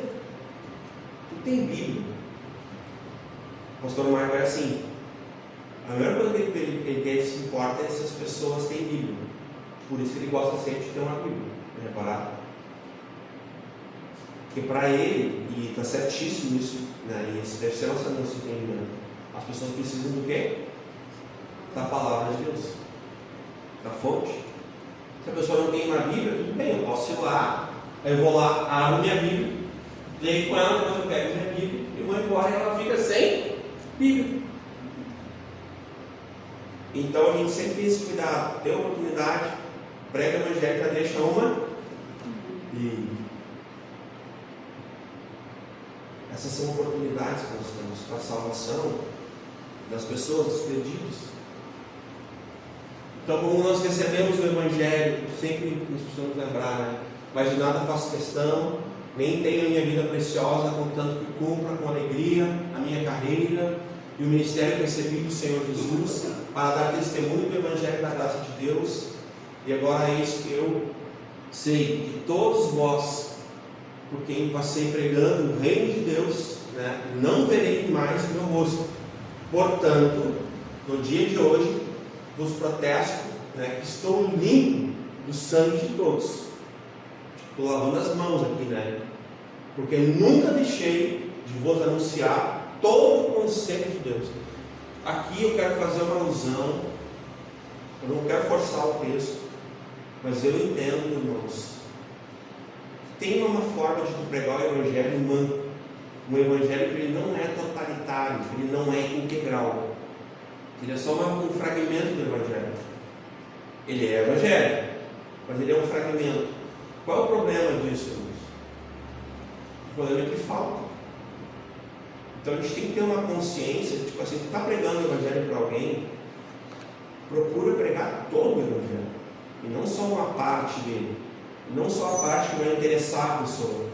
Tu tem Bíblia? O pastor Marco é assim. A melhor coisa que ele se importa é se as pessoas têm Bíblia. Por isso que ele gosta sempre de ter uma Bíblia. Reparar? Porque para ele, e está certíssimo isso, né? E esse deve ser nosso entendimento, as pessoas precisam do quê? Da palavra de Deus, da fonte. Se a pessoa não tem uma Bíblia, tudo bem, eu posso ir lá, aí eu vou lá, abro minha Bíblia, leio com ela, depois eu pego minha Bíblia e vou embora, e ela fica sem Bíblia. Então a gente sempre tem esse cuidado, tem oportunidade, prega o Evangelho, já deixa uma. E essas são oportunidades que nós temos para a salvação das pessoas, dos perdidos. Então, como nós recebemos o Evangelho, sempre nos precisamos lembrar, né? Mas de nada faço questão, nem tenho a minha vida preciosa, contanto que cumpra com alegria a minha carreira e o ministério que recebi do Senhor Jesus, para dar testemunho do Evangelho da graça de Deus. E agora é isso que eu sei, que todos vós, por quem passei pregando o reino de Deus, né, não verei mais o meu rosto. Portanto, no dia de hoje, vos protesto, né, que estou limpo do sangue de todos. Estou lavando as mãos aqui, né? Porque nunca deixei de vos anunciar todo o conselho de Deus. Aqui eu quero fazer uma alusão, eu não quero forçar o texto, mas eu entendo, irmãos, tem uma forma de tu pregar o Evangelho humano, um Evangelho que ele não é totalitário, que ele não é integral, ele é só um fragmento do Evangelho. Ele é Evangelho, mas ele é um fragmento. Qual é o problema disso, irmãos? O problema é que falta. Então a gente tem que ter uma consciência, tipo assim, tu está pregando o Evangelho para alguém, procura pregar todo o Evangelho, e não só uma parte dele, e não só a parte que vai interessar a pessoa.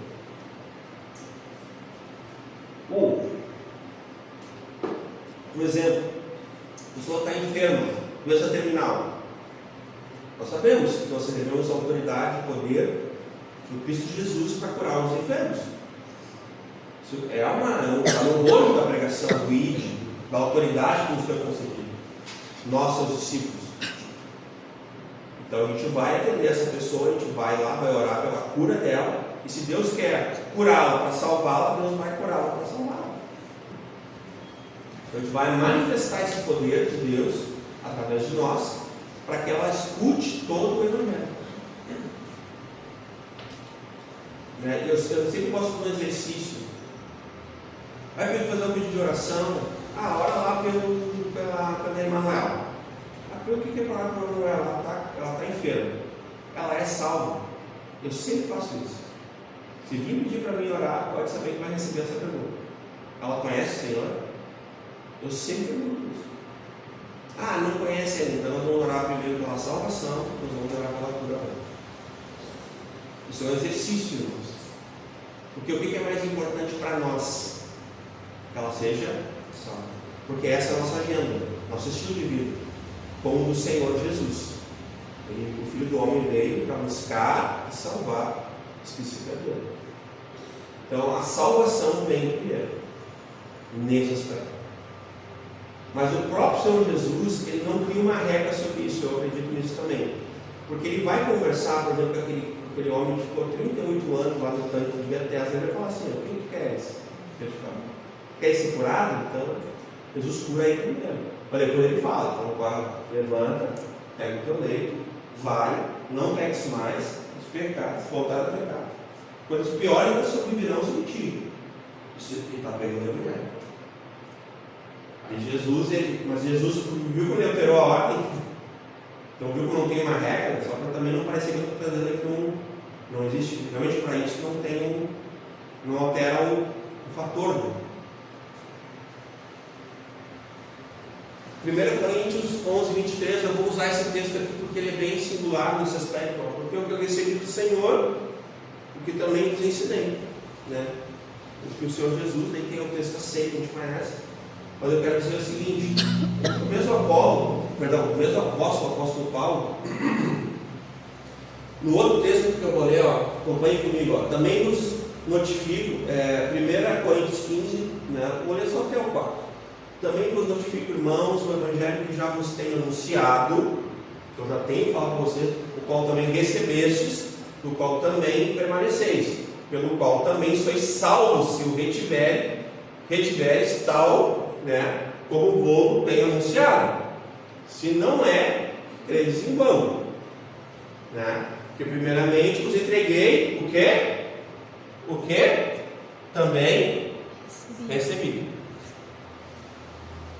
Por exemplo, a pessoa está enferma, doença terminal. Nós sabemos que nós recebemos a autoridade e poder do Cristo Jesus para curar os enfermos. Isso está no olho da pregação, do ID, da autoridade que nos foi concedida. Nós, seus discípulos. Então a gente vai atender essa pessoa, a gente vai lá, vai orar pela cura dela, e se Deus quer curá-la para salvá-la, Deus vai curá-la para salvá-la. Então a gente vai manifestar esse poder de Deus através de nós, para que ela escute todo o Evangelho. Eu sempre gosto do exercício. Vai fazer um vídeo de oração, ora lá pela Emanuela. O que é orar pela Emanuela? Ela está enferma. Ela é salva. Eu sempre faço isso. Se vir pedir para mim orar, pode saber que vai receber essa pergunta. Ela conhece o Senhor? Eu sempre pergunto isso. Não conhece ainda, então nós vamos orar primeiro pela salvação, nós vamos orar pela cura. Isso é um exercício, irmãos. Porque o que é mais importante para nós? Que ela seja salva. Porque essa é a nossa agenda, nosso estilo de vida, como o do Senhor Jesus. O Filho do Homem veio para buscar e salvar os que se perderam. Então a salvação vem primeiro, nesse aspecto. Mas o próprio Senhor Jesus, ele não cria uma regra sobre isso, eu acredito nisso também. Porque ele vai conversar, por exemplo, com aquele homem que ficou 38 anos lá no tanque de Betesda, ele vai falar assim: o que queres? Quer ser curado? Então, Jesus cura ele primeiro. Mas depois ele fala: então, agora, levanta, pega o teu leito, vai, não peques mais os pecados, voltar a pecar. Coisas piores ainda sobrevirão sobre ti. Ele está pegando a mulher. Mas Jesus viu que ele alterou a ordem, então viu que não tem uma regra, só para também não parecer que eu estou trazendo que não existe, realmente para isso não altera o fator. 1 Coríntios 11, 23, eu vou usar esse texto aqui porque ele é bem singular nesse aspecto, porque o que eu recebi do Senhor, o que também vos ensinei, porque o Senhor Jesus, nem tem o texto aceito, a gente conhece. Mas eu quero dizer o seguinte: o mesmo apóstolo, o apóstolo Paulo, no outro texto que eu vou ler, acompanhe comigo, também nos notifico, 1 Coríntios 15, vou ler só até o 4. Também vos notifico, irmãos, o Evangelho que já vos tenho anunciado, que eu já tenho falado para vocês, o qual também recebestes, do qual também permaneceis, pelo qual também sois salvos, se o retiveres tal, como o vou tenho anunciado. Se não é, credes em vão, porque primeiramente vos entreguei o que também recebi.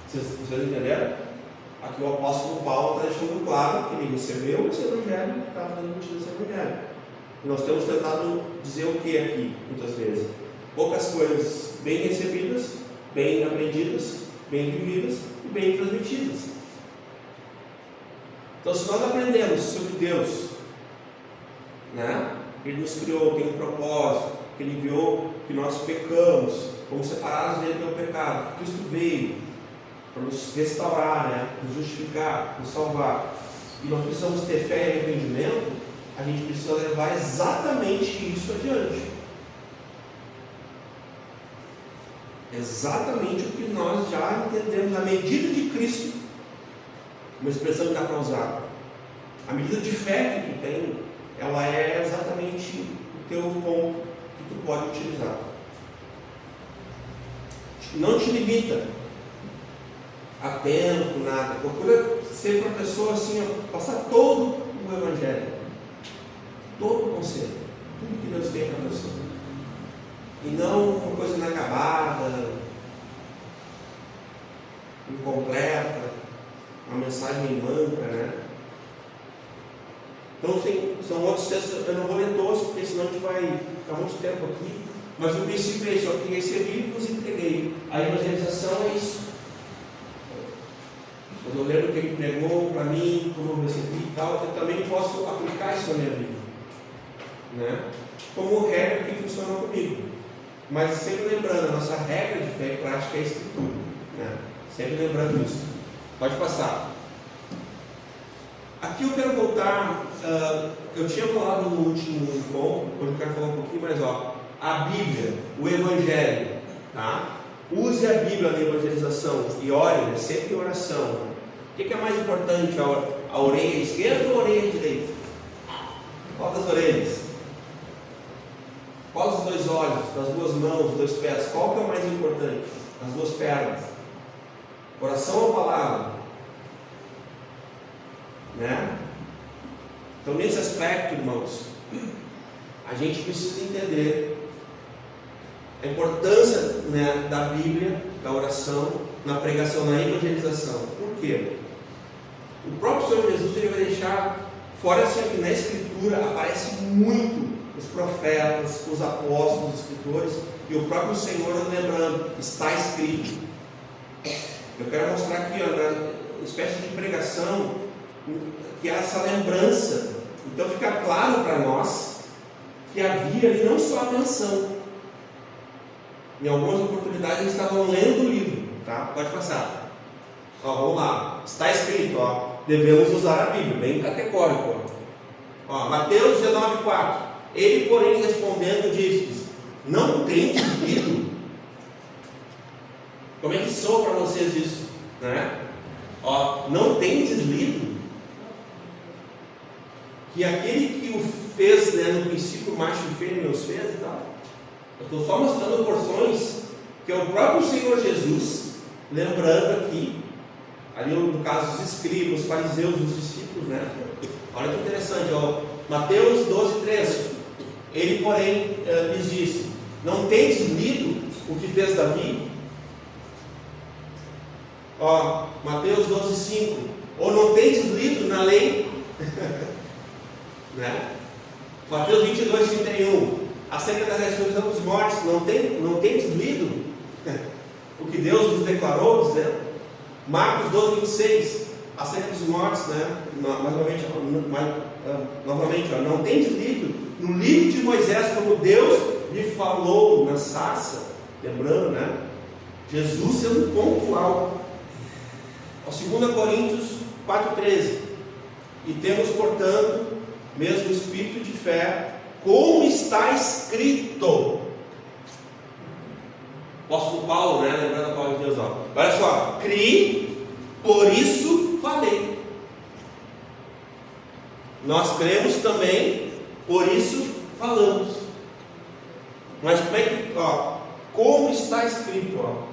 Vocês entenderam? Aqui o apóstolo Paulo está deixando claro que ele recebeu esse evangelho e está transmitindo esse evangelho. E nós temos tentado dizer o que aqui, muitas vezes? Poucas coisas bem recebidas, bem aprendidas, bem vividas e bem transmitidas. Então, se nós aprendemos sobre Deus, Ele nos criou, tem um propósito, que Ele viu que nós pecamos, fomos separados dele pelo pecado, Cristo veio para nos restaurar, nos justificar, nos salvar, e nós precisamos ter fé e arrependimento, a gente precisa levar exatamente isso adiante. Exatamente o que nós já entendemos, a medida de Cristo, uma expressão que dá para usar. A medida de fé que tu tem, ela é exatamente o teu ponto que tu pode utilizar. Não te limita a tempo, nada. Procura ser uma pessoa assim, passar todo o Evangelho, todo o conselho, tudo que Deus tem para a pessoa. E não uma coisa inacabada, incompleta, uma mensagem manca, Então são outros textos, eu não vou ler todos, porque senão a gente vai ficar muito tempo aqui. Mas o princípio é esse: eu que recebi e vos entreguei. A evangelização é isso. Quando eu lembro que ele pregou para mim, como eu recebi e tal, eu também posso aplicar isso na minha vida, como regra que funciona comigo. Mas sempre lembrando, a nossa regra de fé e prática é a Escritura, sempre lembrando isso. Pode passar. Aqui eu quero voltar, eu tinha falado no último encontro, hoje eu quero falar um pouquinho mais, a Bíblia, o Evangelho, Use a Bíblia na evangelização e ore, sempre em oração. O que é mais importante A orelha esquerda ou a orelha direita? Qual das orelhas? Qual dos dois olhos, das duas mãos, dos dois pés? Qual que é o mais importante? As duas pernas. Coração ou palavra? Né? Então, nesse aspecto, irmãos, a gente precisa entender a importância, né, da Bíblia, da oração, na pregação, na evangelização. Por quê? O próprio Senhor Jesus, ele vai deixar fora assim, que na Escritura aparece muito os profetas, os apóstolos, os escritores, e o próprio Senhor lembrando, está escrito. Eu quero mostrar aqui, ó, na espécie de pregação, que há essa lembrança. Então fica claro para nós que havia ali não só a menção. Em algumas oportunidades eles estavam lendo o livro, tá? Pode passar. Ó, vamos lá. Está escrito, ó, devemos usar a Bíblia, bem categórico. Ó, Mateus 19:4. Ele, porém, respondendo, disse: não tendes lido? Como é que soa para vocês isso, né? Ó, não tendes lido? Que aquele que o fez, né, no princípio, macho e fêmea os fez e tal. Eu estou só mostrando porções que é o próprio Senhor Jesus, lembrando aqui, ali no caso os escribas, os fariseus, os discípulos, né? Olha que interessante, ó, Mateus 12:3. Ele, porém, lhes disse: não tendes lido o que fez Davi? Ó, Mateus 12:5. Ou não tendes lido na lei? Né? Mateus 22:31. Acerca da ressurreição dos mortos, não tendes lido o que Deus nos declarou, dizendo? Marcos 12:26. Acerca dos mortos, né? Novamente, ó, não tendes lido no livro de Moisés como Deus lhe falou na sarça? Lembrando, né? Jesus sendo pontual. 2 Coríntios 4:13. E temos, portanto, mesmo espírito de fé, como está escrito. O apóstolo Paulo, né? Lembrando a palavra de Deus, ó. Olha só, criei, por isso falei. Nós cremos também, por isso falamos. Mas como é que, ó, como está escrito, ó,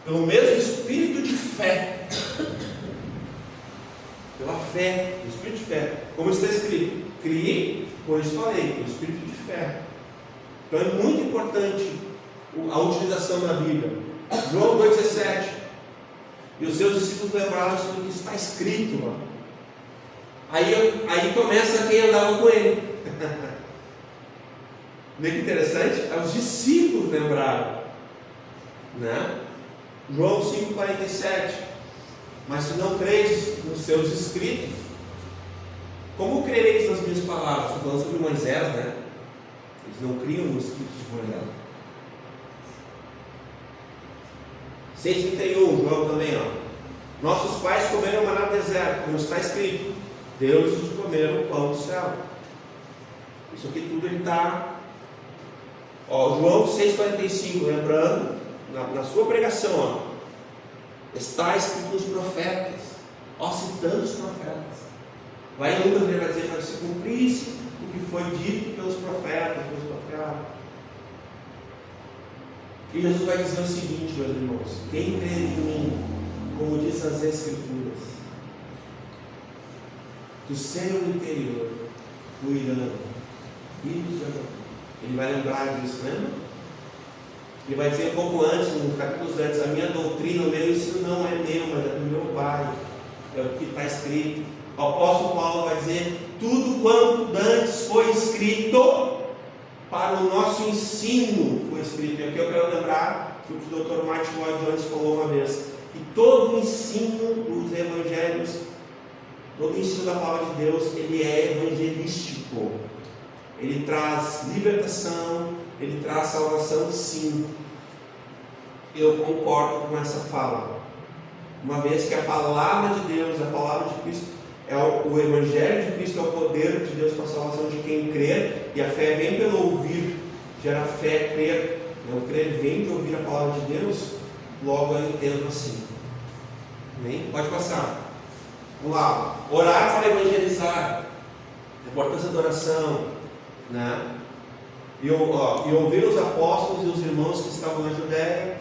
pelo mesmo espírito de fé, pela fé, o espírito de fé, como está escrito, criei, por isso falei, pelo espírito de fé. Então é muito importante a utilização da Bíblia. João 2,17. E os seus discípulos lembraram do que está escrito, ó. Aí começa quem andava com ele. Meio que interessante, os discípulos lembraram, né? João 5,47. Mas se não creis nos seus escritos, como crereis nas minhas palavras? Estou falando sobre Moisés, né? Eles não criam nos escritos de Moisés. 6,31, João também, ó. Nossos pais comeram maná no deserto, como está escrito: deuses comeram o pão do céu. Isso aqui tudo ele está. João 6,45, lembrando, na sua pregação, ó, está escrito nos profetas, citando os profetas. Lá em Lucas ele vai dizer: para se cumprisse o que foi dito pelos profetas, pelos patriarcas. E Jesus vai dizer o seguinte, meus irmãos: quem crê em mim, como diz as Escrituras, do seu interior fluirão rios de água. Ele vai lembrar disso, lembra? Ele vai dizer um pouco antes, no capítulo antes: a minha doutrina, o meu ensino não é meu, mas é do meu Pai. É o que está escrito. O apóstolo Paulo vai dizer: tudo quanto antes foi escrito para o nosso ensino foi escrito. E aqui eu quero lembrar que o Dr. Martin Lloyd Jones falou uma vez, que todo o ensino dos evangelhos, todo o ensino da palavra de Deus, ele é evangelístico. Ele traz libertação, ele traz salvação, sim. Eu concordo com essa fala, uma vez que a palavra de Deus, a palavra de Cristo, o Evangelho de Cristo é o poder de Deus para a salvação de quem crer, e a fé vem pelo ouvir, gera fé, crer. O crer vem de ouvir a palavra de Deus, logo eu entendo assim. Amém? Pode passar. Vamos lá. Orar para evangelizar. A importância da oração, né? E ouvir os apóstolos e os irmãos que estavam na Judéia,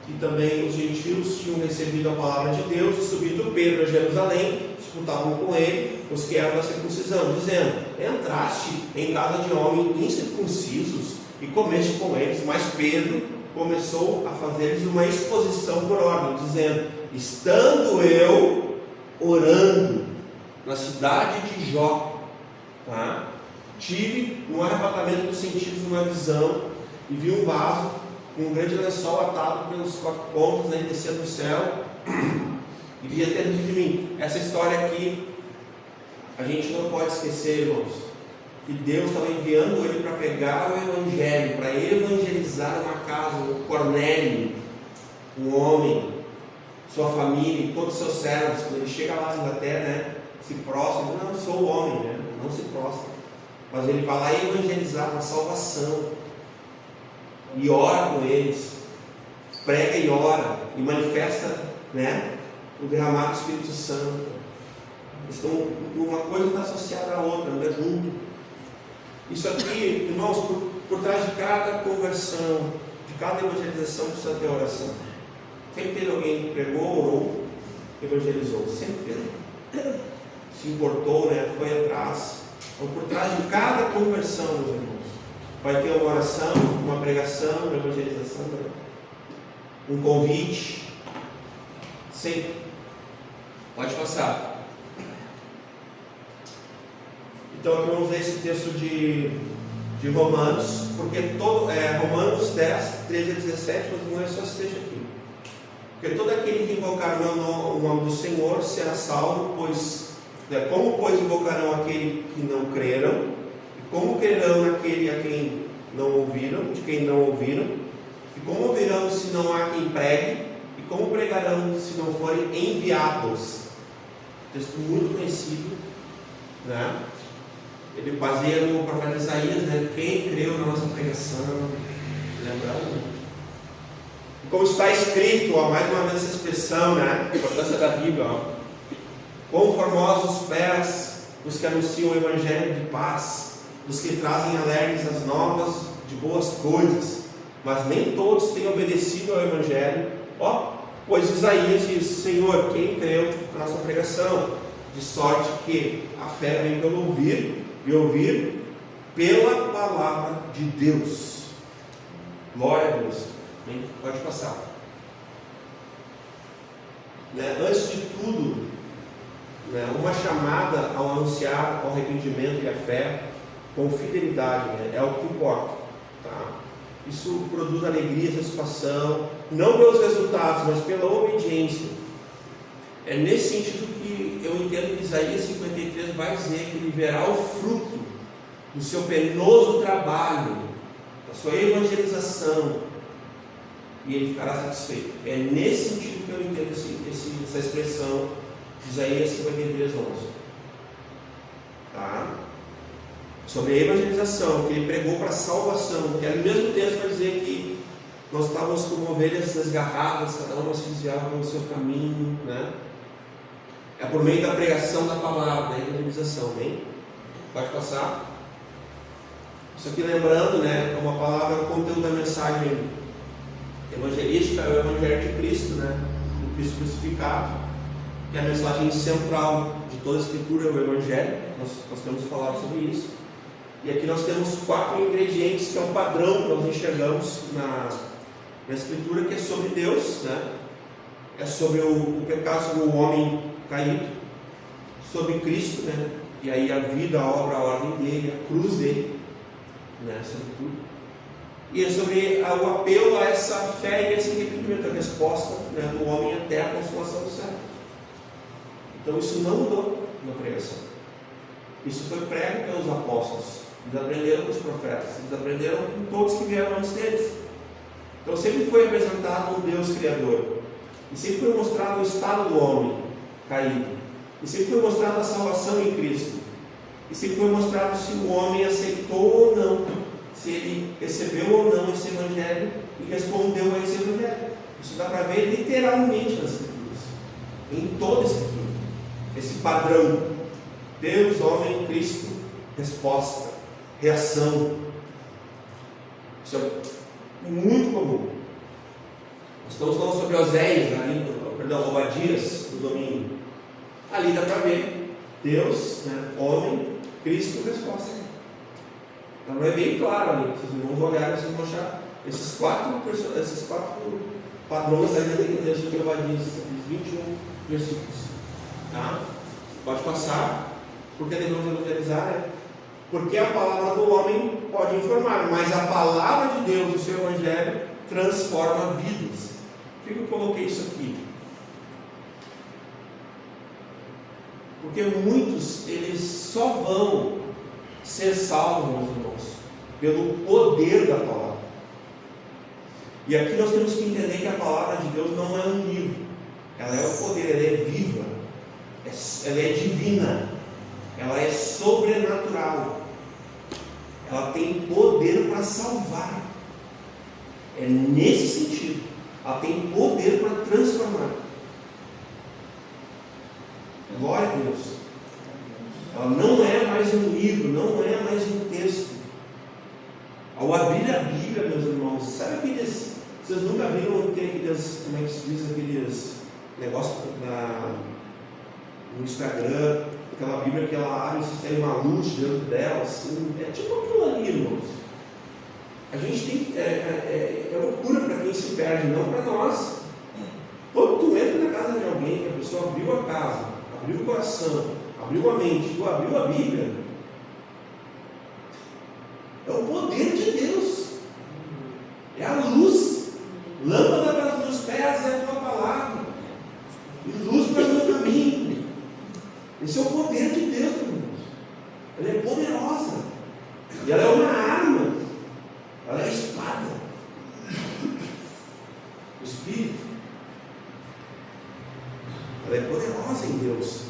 e também os gentios tinham recebido a palavra de Deus, e subindo Pedro a Jerusalém, disputavam com ele os que eram da circuncisão, dizendo: entraste em casa de homens incircuncisos e comeste com eles. Mas Pedro começou a fazer-lhes uma exposição por ordem, dizendo: estando eu orando na cidade de Jó, tá? Tive no arrebatamento dos sentidos uma visão, e vi um vaso com um grande lençol atado pelos 4 pontos, né, descendo do céu, e via dentro de mim. Essa história aqui, a gente não pode esquecer, irmãos, que Deus estava enviando ele para pegar o evangelho, para evangelizar uma casa, um Cornélio, um homem, sua família e todos os seus servos. Quando ele chega lá na Inglaterra, né, se prostra, não, eu sou o homem, né, não se prostra, mas ele vai lá evangelizar uma salvação, e ora com eles, prega e ora, e manifesta, né, o derramado do Espírito Santo. Então, uma coisa está associada à outra, anda junto. Isso aqui, irmãos, por trás de cada conversão, de cada evangelização, precisa ter oração. Sempre teve alguém que pregou, orou, evangelizou, sempre teve. Se importou, né, foi atrás. Então, por trás de cada conversão, meus irmãos, vai ter uma oração, uma pregação, uma evangelização, um convite. Sempre. Pode passar. Então aqui vamos ler esse texto de Romanos, porque Romanos 10, 13 a 17, mas não é só esse texto aqui. Porque todo aquele que invocar o nome do Senhor será salvo, pois como pois invocarão aquele que não creram, e como crerão naquele a quem não ouviram, de quem não ouviram, e como ouvirão se não há quem pregue, e como pregarão se não forem enviados. Texto muito conhecido, né? Ele baseia no profeta Isaías, né? Quem creu na nossa pregação, lembrando? E como está escrito, ó, mais uma vez essa expressão, né? A importância da Bíblia, ó. Quão formosos os pés dos que anunciam o evangelho de paz, dos que trazem alegres as novas de boas coisas, mas nem todos têm obedecido ao evangelho. Ó, pois Isaías diz: Senhor, quem creu na nossa pregação? De sorte que a fé vem pelo ouvir, e ouvir pela palavra de Deus. Glória a Deus. Pode passar. Né? Antes de tudo, né, uma chamada ao anunciar o arrependimento e a fé com fidelidade, né, é o que importa, tá? Isso produz alegria e satisfação, não pelos resultados, mas pela obediência. É nesse sentido que eu entendo que Isaías 53 vai dizer que ele verá o fruto do seu penoso trabalho, da sua evangelização, e ele ficará satisfeito. É nesse sentido que eu entendo essa expressão de Isaías 53, 11. Tá? Sobre a evangelização, que ele pregou para a salvação, que no mesmo texto vai dizer que nós estávamos como ovelhas desgarradas, cada uma se desviava no seu caminho, né? É por meio da pregação da palavra, da evangelização, bem? Pode passar. Isso aqui, lembrando, né, é uma palavra, o conteúdo da mensagem evangelística é o Evangelho de Cristo, né? O Cristo crucificado, que é a mensagem central de toda a Escritura, é o Evangelho. Nós temos falado sobre isso. E aqui nós temos 4 ingredientes, que é um padrão que nós enxergamos na Escritura, que é sobre Deus, né? É sobre o pecado, sobre o homem caído, sobre Cristo, né? E aí a vida, a obra, a ordem dele, a cruz dele, né? Sobre tudo. E é sobre o apelo a essa fé e esse arrependimento, a resposta, né, do homem até a consumação do céu. Então isso não mudou na pregação. Isso foi prego pelos apóstolos. Eles aprenderam com os profetas, eles aprenderam com todos que vieram antes deles. Então sempre foi apresentado um Deus Criador, e sempre foi mostrado o estado do homem caído, e sempre foi mostrado a salvação em Cristo, e sempre foi mostrado se o homem aceitou ou não, se ele recebeu ou não esse evangelho e respondeu a esse evangelho. Isso dá para ver literalmente nas Escrituras, em toda a Escritura. esse padrão: Deus, homem, Cristo, resposta, reação. Isso é muito comum. Nós estamos falando sobre Oséias, Obadias, no domingo. Ali dá para ver Deus, né, homem, Cristo, resposta. Então é bem claro ali. Se vocês vão olhar, vocês vão achar esses quatro padrões ainda tem que ter sobre Obadias, esses 21 versículos. Tá? Pode passar, porque devemos evangelizar, né? Porque a palavra do homem pode informar, mas a palavra de Deus, o seu evangelho, transforma vidas. Por que eu coloquei isso aqui? Porque muitos, eles só vão ser salvos, meus irmãos, pelo poder da palavra. E aqui nós temos que entender que a palavra de Deus não é um livro, ela é o poder, ela é viva, ela é divina, ela é sobrenatural, ela tem poder para salvar. É nesse sentido, ela tem poder para transformar. Glória a Deus. Ela não é mais um livro, não é mais um texto. Ao abrir a Bíblia, meus irmãos, sabe aqueles, vocês nunca viram aqueles, como é que se diz, aqueles negócios no Instagram, aquela Bíblia que ela abre e tem uma luz dentro dela, assim, é tipo aquilo ali, irmãos. A gente tem é loucura para quem se perde, não para nós. Quando tu entra na casa de alguém, que a pessoa abriu a casa, abriu o coração, abriu a mente, tu abriu a Bíblia, é o poder de Deus, é a luz, lâmpada para os meus pés é a tua palavra, e luz para o meu caminho. Esse é o poder de Deus, irmãos. Ela é poderosa, e ela é uma arma, ela é a espada, o Espírito. Ela é poderosa em Deus.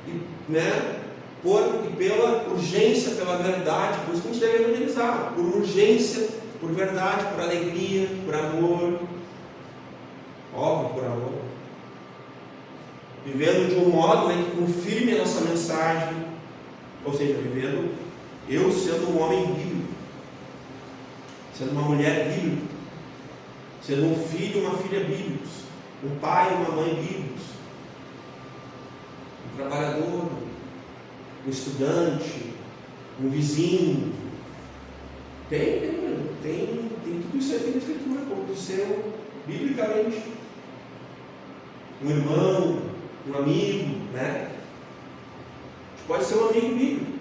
E pela urgência, pela verdade, por isso que a gente deve evangelizar. Por urgência, por verdade, por alegria, por amor. Óbvio, por amor. Vivendo de um modo que confirme a nossa mensagem. Ou seja, vivendo, eu sendo um homem bíblico, sendo uma mulher bíblica, sendo um filho e uma filha bíblicos, um pai e uma mãe bíblicos, um trabalhador, um estudante, um vizinho. Tem tudo isso aí na Escritura, como ser biblicamente. Um irmão, um amigo, né? Pode ser um amigo bíblico.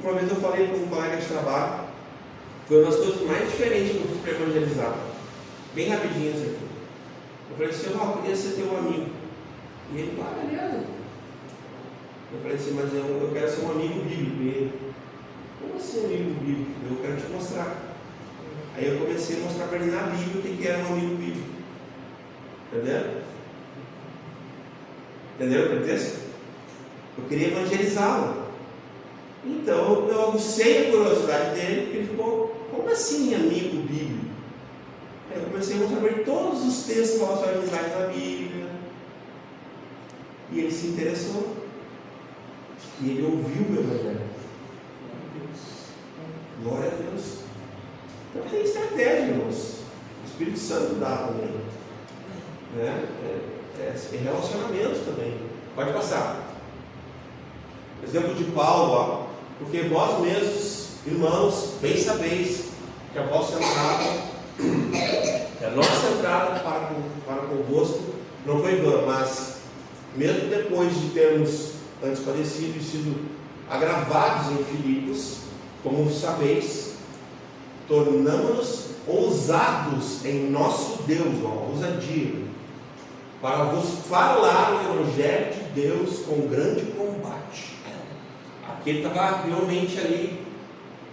Uma vez eu falei com um colega de trabalho, foi uma das coisas mais diferentes que eu fiz para evangelizar. Bem rapidinho assim. Eu falei assim: eu queria ser teu amigo. E ele, beleza. Eu falei assim: mas eu quero ser um amigo bíblico. E ele, como assim amigo bíblico? Eu quero te mostrar. Aí eu comecei a mostrar para ele na Bíblia o que era um amigo bíblico. Entendeu? Entenderam o pretexto? Eu queria evangelizá-lo. Então eu aguçei a curiosidade dele, porque ele ficou: como assim amigo bíblico? Aí eu comecei a mostrar para ele todos os textos que falam sobre amizade na Bíblia. E ele se interessou. E ele ouviu o Evangelho. Glória a Deus. Então tem estratégia, irmãos. O Espírito Santo dá também. É relacionamento também. Pode passar. Exemplo de Paulo, ó. Porque vós mesmos, irmãos, bem sabeis que a vossa entrada, a nossa entrada para convosco não foi vã, mas mesmo depois de termos antes padecido e sido agravados em Filipos, como sabeis, tornamo-nos ousados em nosso Deus, ousadia, para vos falar o Evangelho de Deus com grande combate. Aqui ele estava realmente ali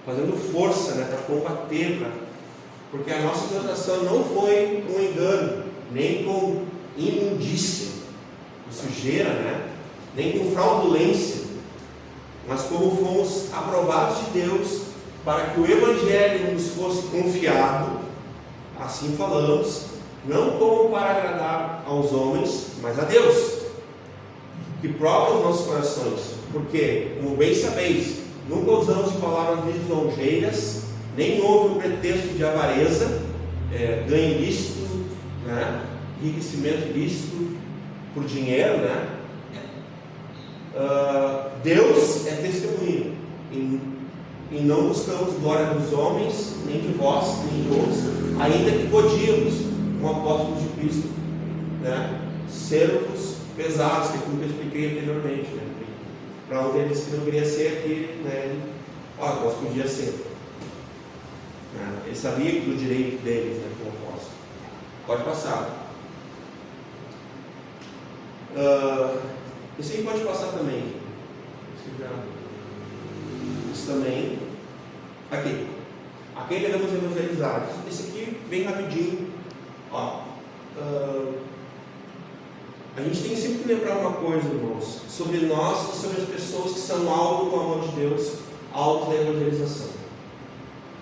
fazendo força, para combater, porque a nossa exortação não foi com engano, nem com imundícia, com sujeira, nem com fraudulência, mas como fomos aprovados de Deus para que o Evangelho nos fosse confiado, assim falamos, não como para agradar aos homens, mas a Deus, que prova os nossos corações. Porque, como bem sabeis, nunca usamos de palavras lisonjeiras, nem houve o pretexto de avareza, ganho ilícito, né? Enriquecimento ilícito por dinheiro, né? Deus é testemunha, e não buscamos glória dos homens, nem de vós, nem de outros, ainda que podíamos, como apóstolos de Cristo, né? Servos pesados, que é como eu expliquei anteriormente, né? Para um deles que não queria ser aqui, né? Nós podia ser. Ele sabia do direito deles, né? Como apóstolo. Pode passar. Esse aí pode passar também. Isso também. Aqui. Aqui devemos evangelizados. Esse aqui, bem rapidinho. A gente tem sempre que lembrar uma coisa, irmãos, sobre nós e sobre as pessoas que são alvo do amor de Deus, alvo da evangelização.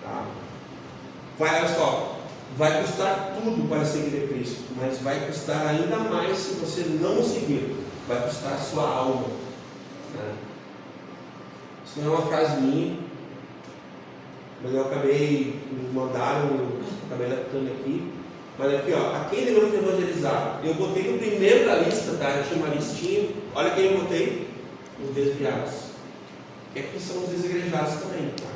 Tá? Olha só, vai custar tudo para seguir a Cristo, mas vai custar ainda mais se você não seguir. Vai custar a sua alma. Né? Isso não é uma frase minha, mas eu acabei, me mandaram, eu acabei adaptando aqui. Mas aqui, a quem devemos evangelizar? Eu botei no primeiro da lista, tá? Eu tinha uma listinha. Olha quem eu botei: os desviados. Que aqui são os desigrejados também, tá?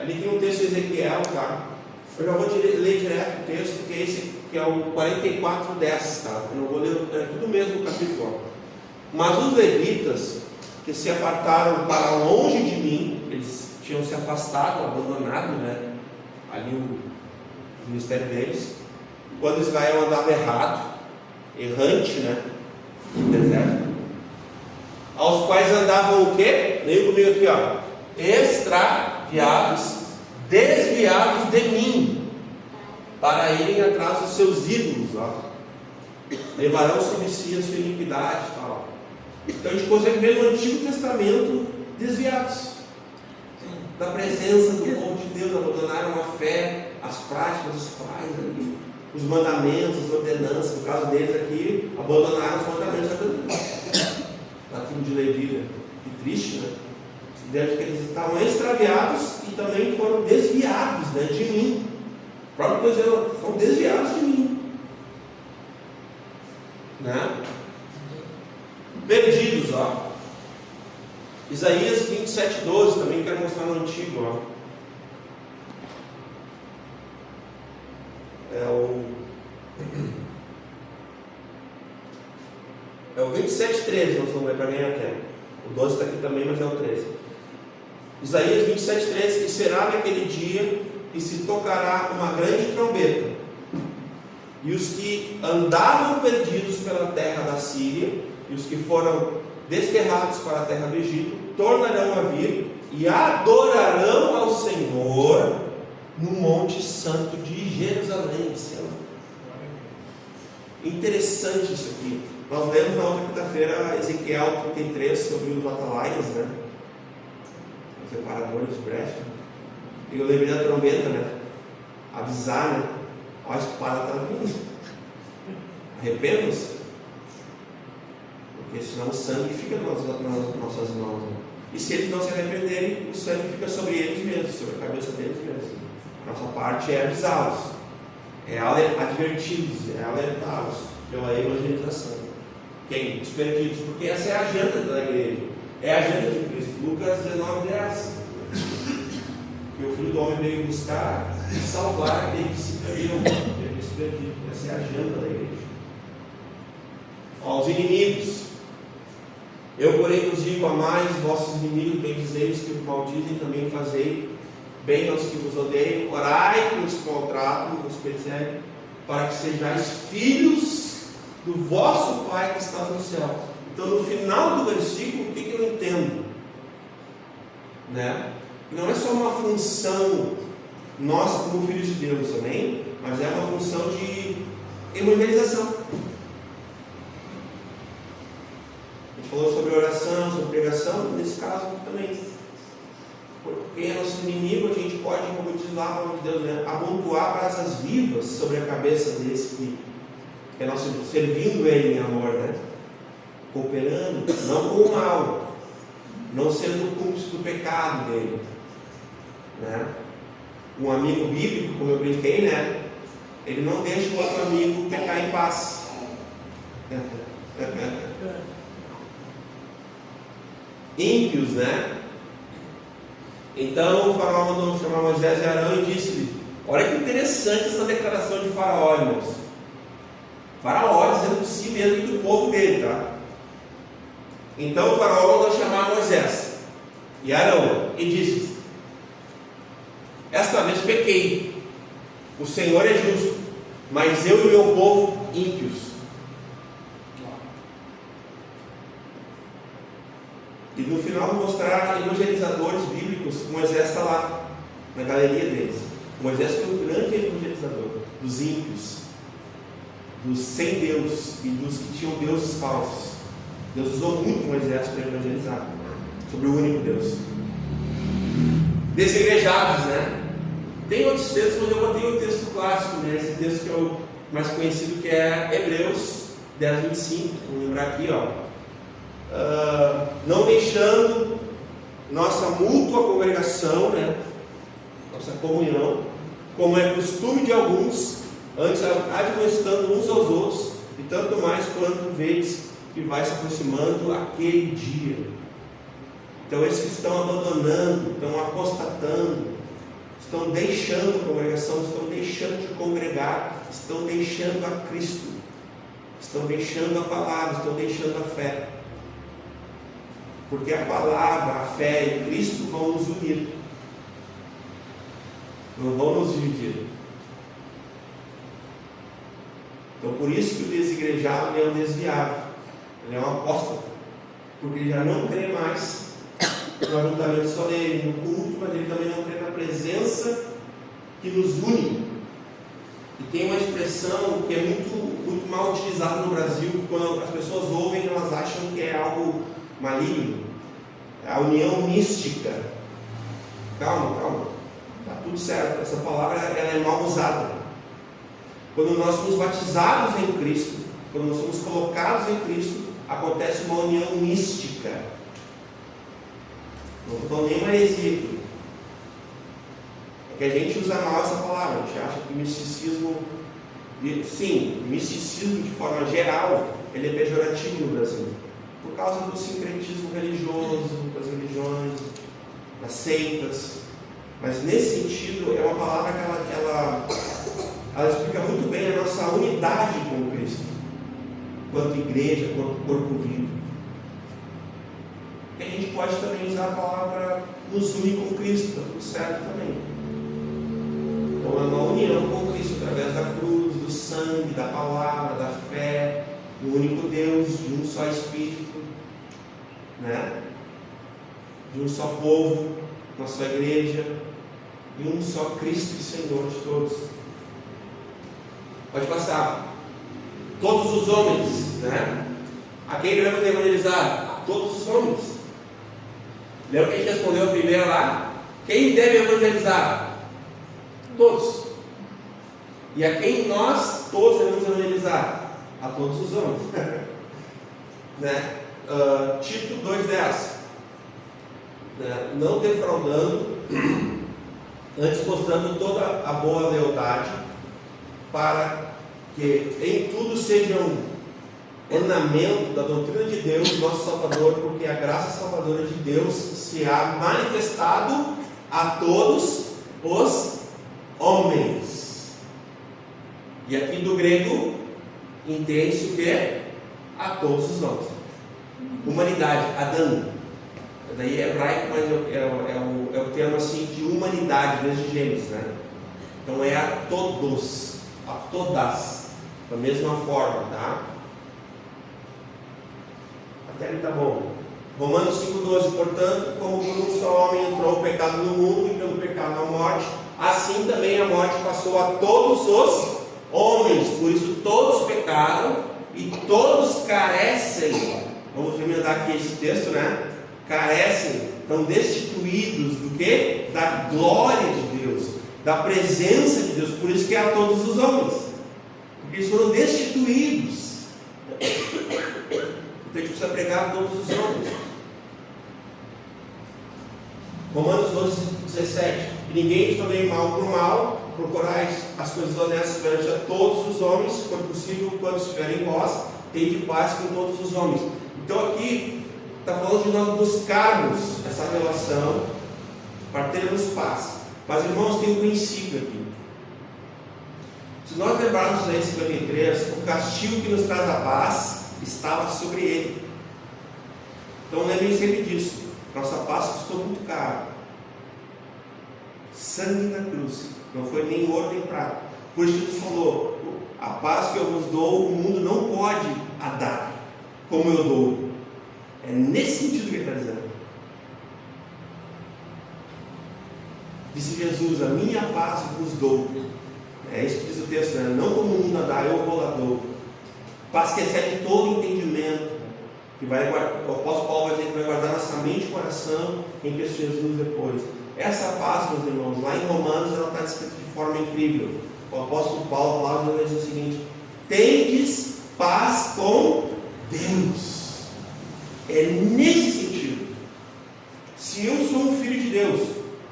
Ali tem um texto de Ezequiel, tá? Eu já vou ler direto o texto, que é esse, que é o 44:10, tá? Eu não vou ler, é tudo mesmo o capítulo. Mas os levitas, que se apartaram para longe de mim, eles tinham se afastado, abandonado, né? Ali o ministério deles, quando Israel andava errado, errante, né? No deserto, aos quais andavam o quê? Leia comigo aqui, extraviados, desviados de mim, para irem atrás dos seus ídolos, levarão sobre si a sua iniquidade, tal. Então a gente consegue ver no Antigo Testamento desviados da presença do povo de Deus, abandonaram a fé, as práticas dos pais, os mandamentos, as ordenanças. No caso deles aqui, abandonaram os mandamentos da tribo de Levi. Que triste, né? Deve que eles estavam extraviados e também foram desviados, né, de mim. O próprio Deus dizendo: são desviados de mim, né? Perdidos, Isaías 27:12, também quero mostrar no Antigo, É o 27:13, nós vamos ler para ganhar tempo. O 12 está aqui também, mas é o 13. Isaías 27:13: e será naquele dia que se tocará uma grande trombeta, e os que andavam perdidos pela terra da Síria, e os que foram desterrados para a terra do Egito, tornarão a vir e adorarão ao Senhor no Monte Santo de Jerusalém. Interessante isso aqui. Nós lemos na outra quinta-feira Ezequiel 33 sobre os atalaias, né? Os separadores de brecha. E eu lembrei da trombeta, né? Avisar, né? A espada está vindo. Arrependam-se, porque senão o sangue fica nas nossas mãos, né? E se eles não se arrependerem, o sangue fica sobre eles mesmos, sobre a cabeça deles mesmos. A nossa parte é avisá-los, é adverti-los, é alertá-los pela evangelização. Quem? Os perdidos, porque essa é a agenda da igreja, é a agenda de Cristo. Lucas 19:10. Que o Filho do Homem veio buscar e salvar aqueles que se perderam. Essa é a agenda da igreja. Aos inimigos: eu, porém, vos digo: amai os vossos inimigos, bendizeis que os maldizem, também fazei bem aos que vos odeiam, orai pelos que maltratam e vos perseguem, para que sejais filhos do vosso Pai que está no céu. Então, no final do versículo, o que eu entendo? Né? Não é só uma função nossa como filhos de Deus, amém? Mas é uma função de evangelização. A gente falou sobre oração, sobre pregação, nesse caso também. Porque é nosso inimigo, a gente pode podem, como diz lá a palavra de Deus, né, amontoar brasas vivas sobre a cabeça desse que é nosso, servindo Ele em amor, né? Cooperando, não com o mal, não sendo cúmplice do pecado dele, né? Um amigo bíblico, como eu brinquei, né? Ele não deixa o outro amigo pecar em paz. Ímpios, né? Então o faraó mandou chamar Moisés e Arão e disse-lhe: olha que interessante essa declaração de faraó, irmãos. Faraó dizendo de si mesmo e do povo dele, tá? Então o faraó mandou chamar Moisés e Arão e disse: esta vez pequei, o Senhor é justo, mas eu e meu povo ímpios. E no final mostrar evangelizadores bíblicos. Moisés está lá na galeria deles. Moisés foi um grande evangelizador dos ímpios, dos sem Deus e dos que tinham deuses falsos. Deus usou muito Moisés para evangelizar sobre o único Deus. Desigrejados, né? Tem outros textos, mas eu botei o texto clássico, né? Esse texto que é o mais conhecido, que é Hebreus 10:25. Vou lembrar aqui, ó. Não deixando nossa mútua congregação, né? Nossa comunhão, como é costume de alguns, antes admoestando uns aos outros, e tanto mais quanto vedes que vai se aproximando aquele dia. Então esses que estão abandonando, estão apostatando, estão deixando a congregação, estão deixando de congregar, estão deixando a Cristo, estão deixando a palavra, estão deixando a fé. Porque a palavra, a fé e Cristo vão nos unir, não vão nos dividir. Então por isso que o desigrejado é um desviado, ele é um apóstata, porque ele já não crê mais no ajuntamento solene, no culto, mas ele também não crê na presença que nos une. E tem uma expressão que é muito mal utilizada no Brasil, que quando as pessoas ouvem, elas acham que é algo maligno. A união mística. Calma, está tudo certo. Essa palavra ela é mal usada. Quando nós somos batizados em Cristo, quando nós somos colocados em Cristo, acontece uma união mística. Não estou nem uma heresia aqui. É que a gente usa mal essa palavra. A gente acha que misticismo, sim, misticismo de forma geral, ele é pejorativo no Brasil, por causa do sincretismo religioso, das religiões, das seitas. Mas nesse sentido, é uma palavra que ela explica muito bem a nossa unidade com Cristo, quanto igreja, quanto corpo vivo. E a gente pode também usar a palavra nos une com Cristo, está tudo certo também. Então é uma união com Cristo através da cruz, do sangue, da palavra, da fé, do único Deus, de um só Espírito, né? De um só povo, uma só igreja, e um só Cristo e Senhor de todos. Pode passar. Todos os homens, né? A quem devemos evangelizar? A todos os homens. Lembra que a gente respondeu a primeira lá? Quem deve evangelizar? Todos. E a quem nós todos devemos evangelizar? A todos os homens. Né? Tito 2,10. Não defraudando, antes mostrando toda a boa lealdade, para que em tudo sejam ornamento da doutrina de Deus, nosso Salvador, porque a graça salvadora de Deus se há manifestado a todos os homens. E aqui do grego entende-se o que? A todos os homens. Humanidade, Adão. Daí é hebraico, mas é o termo assim de humanidade, desde Gênesis, né? Então é a todos, a todas, da mesma forma, tá? Até ali tá bom. Romanos 5,12. Portanto, como por um só homem entrou o pecado no mundo, e pelo pecado a morte, assim também a morte passou a todos os homens. Por isso todos pecaram e todos carecem. Vamos emendar aqui esse texto, né? Carecem, estão destituídos do que? Da glória de Deus. da presença de Deus. Por isso que é a todos os homens, porque eles foram destituídos. Então a gente precisa pregar a todos os homens. Romanos 12:17. E ninguém também mal por mal, procurais as coisas honestas perante a todos os homens, se for possível, quando estiverem em vós, tende paz com todos os homens. Então aqui está falando de nós buscarmos essa relação para termos paz. Mas, irmãos, tem um princípio aqui. Se nós lembrarmos em 53, o castigo que nos traz a paz estava sobre ele. Então lembrem sempre disso. Nossa paz custou muito caro. Sangue na cruz. Não foi nem ouro nem prata. Por isso Jesus falou: a paz que eu vos dou, o mundo não pode a dar como eu dou. É nesse sentido que ele está dizendo. Disse Jesus: a minha paz vos dou. É isso que diz o texto, né? Não como o mundo a dá, eu vou a dou. Paz que excede todo entendimento. Que vai guardar, o apóstolo Paulo vai dizer que vai guardar nossa mente e coração em Cristo Jesus depois. Essa paz, meus irmãos, lá em Romanos, ela está descrita de forma incrível. O apóstolo Paulo lá vai dizer o seguinte: tendes paz com Deus. É nesse sentido. Se eu sou um filho de Deus,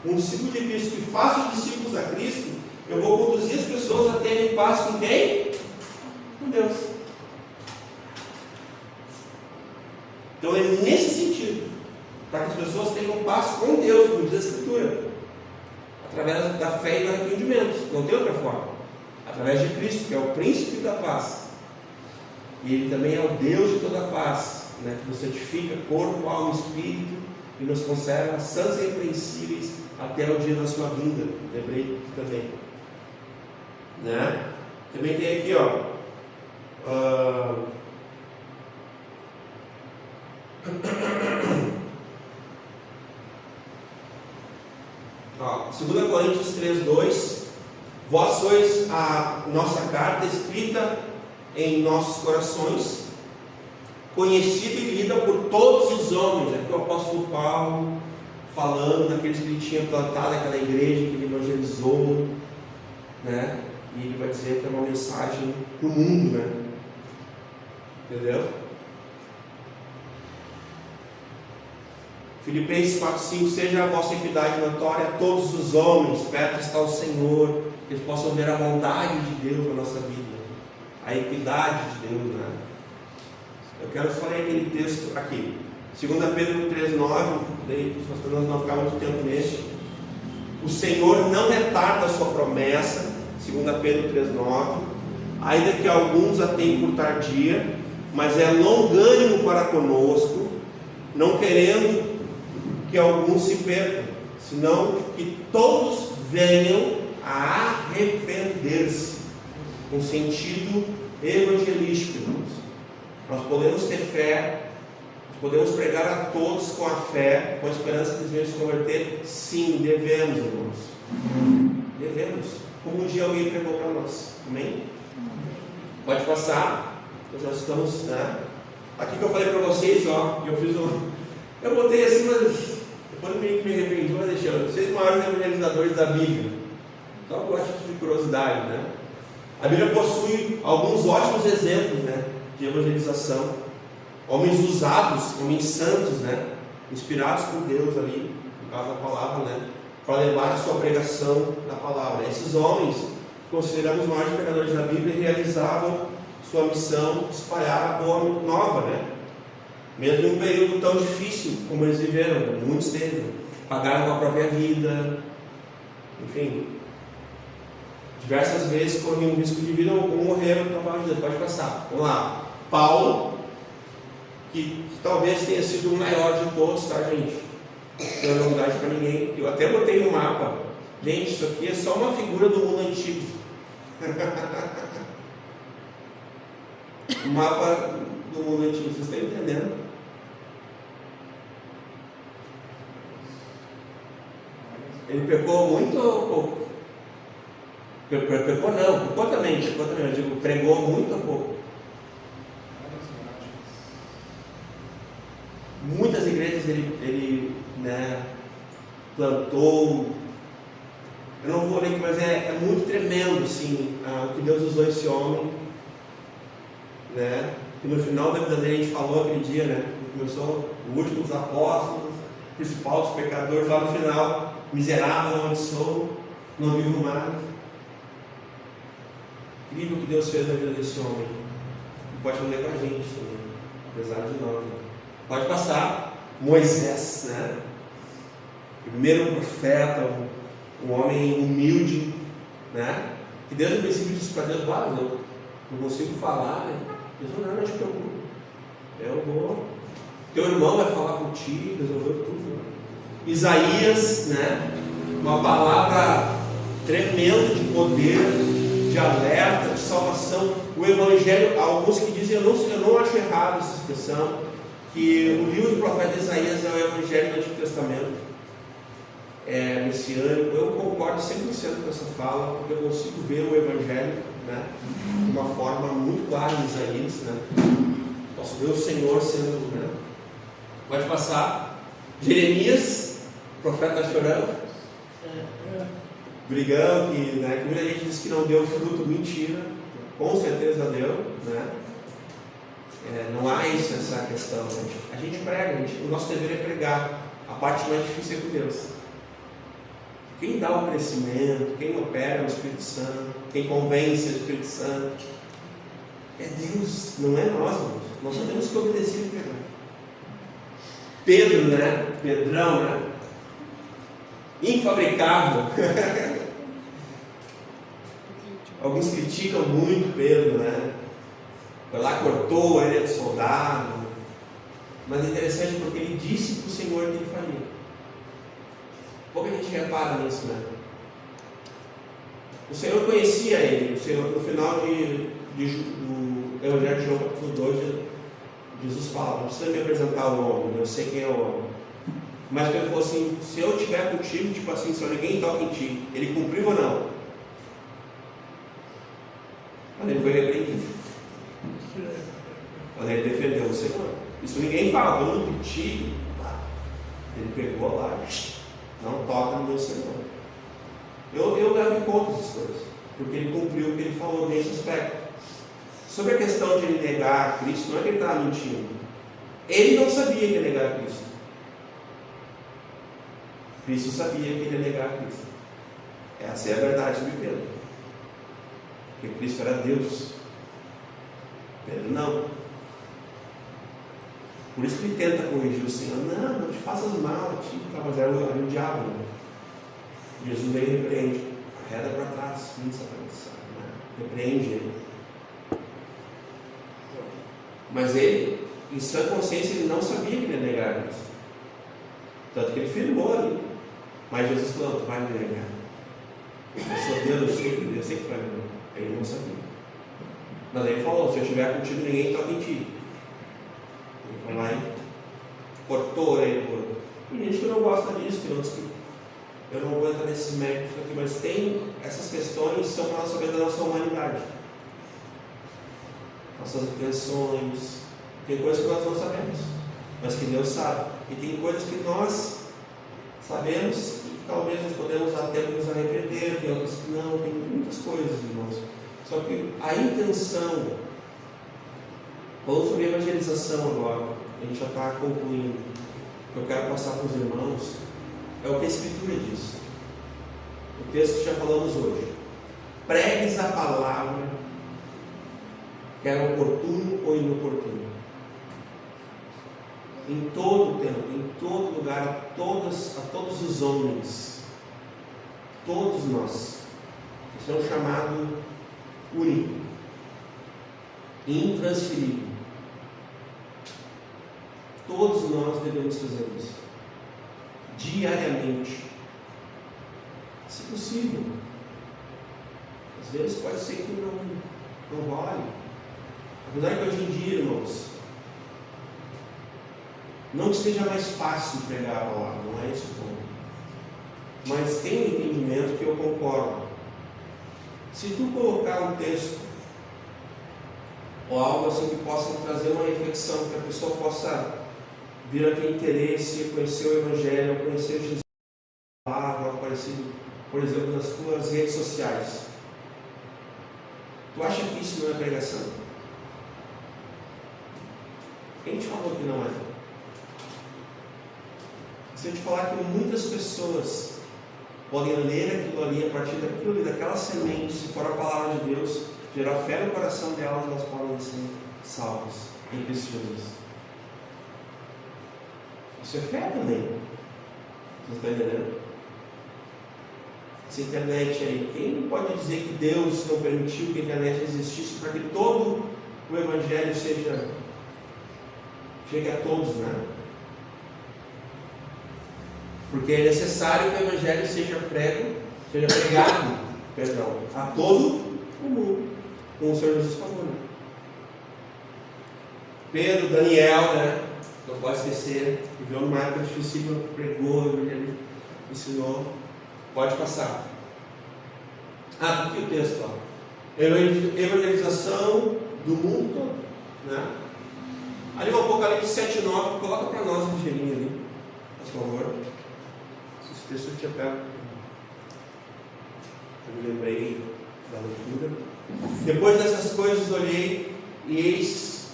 um discípulo de Cristo, que faço discípulos a Cristo, eu vou conduzir as pessoas a terem paz com quem? Com Deus. Então é nesse sentido, para que as pessoas tenham paz com Deus, como diz a Escritura, através da fé e do arrependimento. Não tem outra forma. Através de Cristo, que é o príncipe da paz. E Ele também é o Deus de toda a paz, né, que nos santifica corpo, alma e espírito, e nos conserva sãos e irrepreensíveis até o dia da sua vinda. Lembrei também, né? Também tem aqui, ó, 2 Coríntios 3:2. Vós sois a nossa carta escrita em nossos corações, conhecida e lida por todos os homens. Aqui o apóstolo Paulo falando daqueles que ele tinha plantado aquela igreja, que ele evangelizou, né? E ele vai dizer que é uma mensagem para o mundo, né? Entendeu? Filipenses 4:5. Seja a vossa equidade notória a todos os homens, perto está o Senhor, que eles possam ver a bondade de Deus na nossa vida, a equidade de Deus, né? Eu quero só ler aquele texto aqui, 2 Pedro 3:9. Para nós não ficar muito tempo nesse. O Senhor não retarda a sua promessa, 2 Pedro 3:9, ainda que alguns a tenham por tardia, mas é longânimo para conosco, não querendo que alguns se percam, senão que todos venham a arrepender-se, com sentido evangelístico, irmãos. Nós podemos ter fé, nós podemos pregar a todos com a fé, com a esperança que eles venham se converter. Sim, devemos, irmãos. Devemos, como um dia alguém pregou para nós. Amém? Pode passar. Nós já estamos, né? Aqui que eu falei para vocês, ó, eu botei assim, mas depois meio que me arrependi, mas deixando. Vocês maiores evangelizadores da Bíblia. Só por título de curiosidade, né? A Bíblia possui alguns ótimos exemplos, né, de evangelização. Homens usados, homens santos, né, inspirados por Deus ali, no caso da palavra, né, para levar a sua pregação da palavra. Esses homens, consideramos os maiores pregadores da Bíblia, realizavam sua missão de espalhar a boa nova, né? Mesmo em um período tão difícil como eles viveram, muitos deles pagaram com a própria vida, enfim, diversas vezes corriam um risco de vida ou morreram para a palavra de Deus. Pode passar. Vamos lá. Paulo, que talvez tenha sido o maior de todos, tá, gente? Não é novidade para ninguém. Eu até botei no mapa. Gente, isso aqui é só uma figura do mundo antigo. O mapa do mundo antigo, vocês estão entendendo? Ele pecou muito ou pouco? Pecou não, pecou também, eu digo, pregou muito ou pouco? Muitas igrejas ele né, plantou. Eu não vou ler aqui, mas é muito tremendo, assim, o que Deus usou esse homem, né? Que no final da vida dele, a gente falou aquele dia, né? Começou o último dos apóstolos, o principal dos pecadores, lá no final, miserável onde sou, não vivo mais. Incrível o que Deus fez na vida desse homem. E pode fazer com a gente também, apesar de nós. Né? Pode passar Moisés, né? Primeiro profeta, um homem humilde, né? Que Deus no princípio disse para Deus: eu não consigo falar, né? Deus não te preocupe, eu vou. Teu irmão vai falar contigo, resolveu tudo. Isaías, né? Uma palavra tremenda de poder, de alerta, de salvação. O Evangelho, alguns que dizem, eu não acho errado essa expressão, que o livro do profeta Isaías é o Evangelho do Antigo Testamento, é messiânico. Eu concordo 100% com essa fala, porque eu consigo ver o Evangelho, né, de uma forma muito clara em Isaías, né? Posso ver o Senhor sendo, né? Pode passar. Jeremias, o profeta está chorando, brigando, que muita gente diz que não deu fruto, mentira, com certeza deu, né? Não há essa questão. A gente prega, o nosso dever é pregar. A parte mais difícil é com Deus. Quem dá o crescimento, quem opera o Espírito Santo, quem convence o Espírito Santo, é Deus, não é nós, irmãos. Nós só temos que obedecer e pregar. Pedro, né? Pedrão, né? Infabricável. Alguns criticam muito Pedro, né? Foi lá, cortou a orelha de soldado. Mas é interessante porque ele disse para o Senhor que ele faria. Pouca gente repara nisso, né? O Senhor conhecia ele. O Senhor, no final do Evangelho de João, capítulo 2, Jesus fala: não precisa me apresentar o homem, eu sei quem é o homem. Mas ele falou assim: se eu estiver contigo, tipo assim, se ninguém toca em ti, ele cumpriu ou não? Mas ele foi repreendido. Mas ele defendeu o Senhor. Isso ninguém fala, todo mundo contigo. Ele pegou lá, não toca no meu Senhor. Eu levo em conta essas coisas, porque ele cumpriu o que ele falou nesse aspecto. Sobre a questão de ele negar Cristo, não é que ele estava mentindo. Ele não sabia que ia negar Cristo. Cristo sabia que ele ia negar Cristo. Essa é a verdade sobre Pedro. Porque Cristo era Deus. Pedro não. Por isso que ele tenta corrigir o Senhor. Não te faças mal, mas era o diabo. Né? Jesus veio e repreende. Arreda para trás, Satanás. Repreende ele. Mas ele, em sua consciência, ele não sabia que ele ia negar isso. Tanto que ele firmou ali. Mas Jesus falou: tu vai me negar. Eu sou Deus, eu sei que tu vai me negar. Ele não sabia. Mas ele falou: se eu estiver contigo, ninguém toca em ti. Ele foi lá e cortou a orelha toda. Tem gente que não gosta disso, tem outros que eu não vou entrar nesses méritos aqui, mas tem essas questões que são para nós saber da nossa humanidade. Nossas intenções, tem coisas que nós não sabemos, mas que Deus sabe, e tem coisas que nós sabemos e que talvez nós podemos até nos arrepender, tem outras que não, tem muitas coisas, irmãos. Só que a intenção, falando sobre evangelização agora, a gente já está concluindo, o que eu quero passar para os irmãos é o que a Escritura diz, o texto que já falamos hoje: pregues a palavra, quer oportuno ou inoportuno, em todo o tempo, em todo lugar, a todos os homens, todos nós. Isso é um chamado único, intransferível. Todos nós devemos fazer isso, diariamente, se possível. Às vezes pode ser que não role. A verdade é que hoje em dia, irmãos, não que seja mais fácil pregar a palavra, não é isso que eu falo. Mas tem um entendimento que eu concordo. Se tu colocar um texto ou algo assim que possa trazer uma reflexão, que a pessoa possa vir a ter interesse, conhecer o Evangelho, conhecer Jesus, algo parecido por exemplo, nas tuas redes sociais. Tu acha que isso não é pregação? Quem te falou que não é? Se eu te falar que muitas pessoas podem ler aquilo ali, a partir daquilo ali, daquela semente, se for a palavra de Deus, gerar fé no coração delas, elas podem ser salvas em Cristo Jesus. Isso é fé também. Você está entendendo? Essa internet aí, quem pode dizer que Deus não permitiu que a internet existisse para que todo o Evangelho chegue a todos, né? Porque é necessário que o Evangelho seja pregado, a todo o mundo, como o Senhor Jesus falou, né? Pedro, Daniel, né? Não pode esquecer, viveu numa época difícil, pregou, ele ensinou. Pode passar. Tá aqui o texto, ó. Evangelização do mundo todo, né? Ali o Apocalipse 7:9, coloca para nós um ligeirinho ali, por favor. Esse texto eu tinha pego. Eu me lembrei da leitura. Depois dessas coisas olhei e eis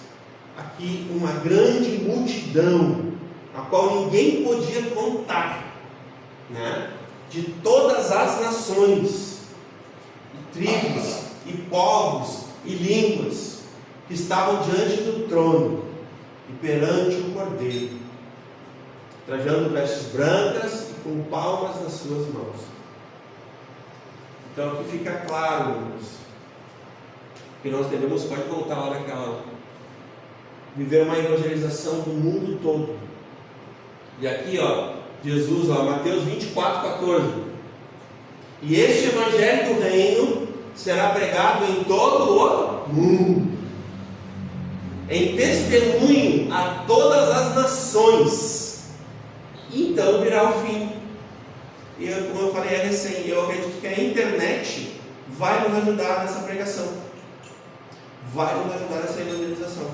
aqui uma grande multidão, a qual ninguém podia contar, né? De todas as nações, e tribos, e povos, e línguas, que estavam diante do trono e perante o Cordeiro, trajando vestes brancas e com palmas nas suas mãos. Então aqui fica claro, irmãos, que nós devemos, pode voltar lá naquela, viver uma evangelização do mundo todo. E aqui, ó, Jesus, ó, Mateus 24:14. E este evangelho do reino será pregado em todo o mundo, em testemunho a todas as nações. Então virá o fim. E como eu falei recém, eu acredito que a internet vai nos ajudar nessa pregação, vai nos ajudar nessa evangelização.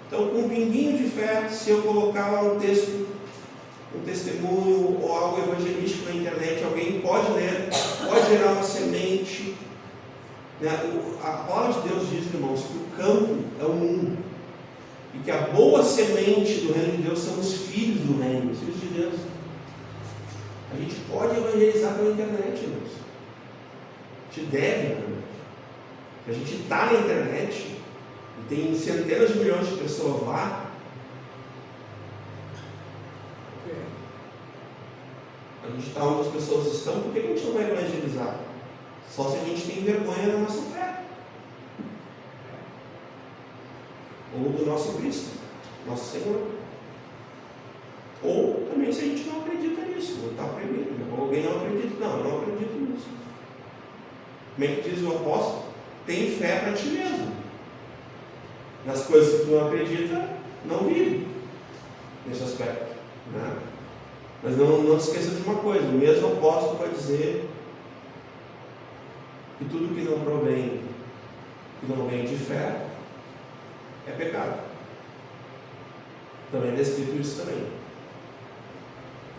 Então, com um pinguinho de fé, se eu colocar lá um texto, um testemunho ou algo evangelístico na internet, alguém pode ler, pode gerar uma semente, né? A palavra de Deus diz, irmãos, que o campo é o mundo, e que a boa semente do reino de Deus são os filhos do reino, os filhos de Deus. A gente pode evangelizar pela internet, irmãos. A gente deve, irmãos. A gente está na internet e tem centenas de milhões de pessoas lá. A gente está onde as pessoas estão, por que a gente não vai evangelizar? Só se a gente tem vergonha da nossa fé, ou do nosso Cristo, nosso Senhor. Ou também se a gente não acredita nisso, não está proibido. Ou alguém não acredita, não, eu não acredito nisso. Como é que diz o apóstolo? Tem fé para ti mesmo. Nas coisas que tu não acredita, não vive nesse aspecto, né? Mas não se esqueça de uma coisa, o mesmo apóstolo vai dizer que tudo que não vem de fé é pecado. Também é descrito isso também.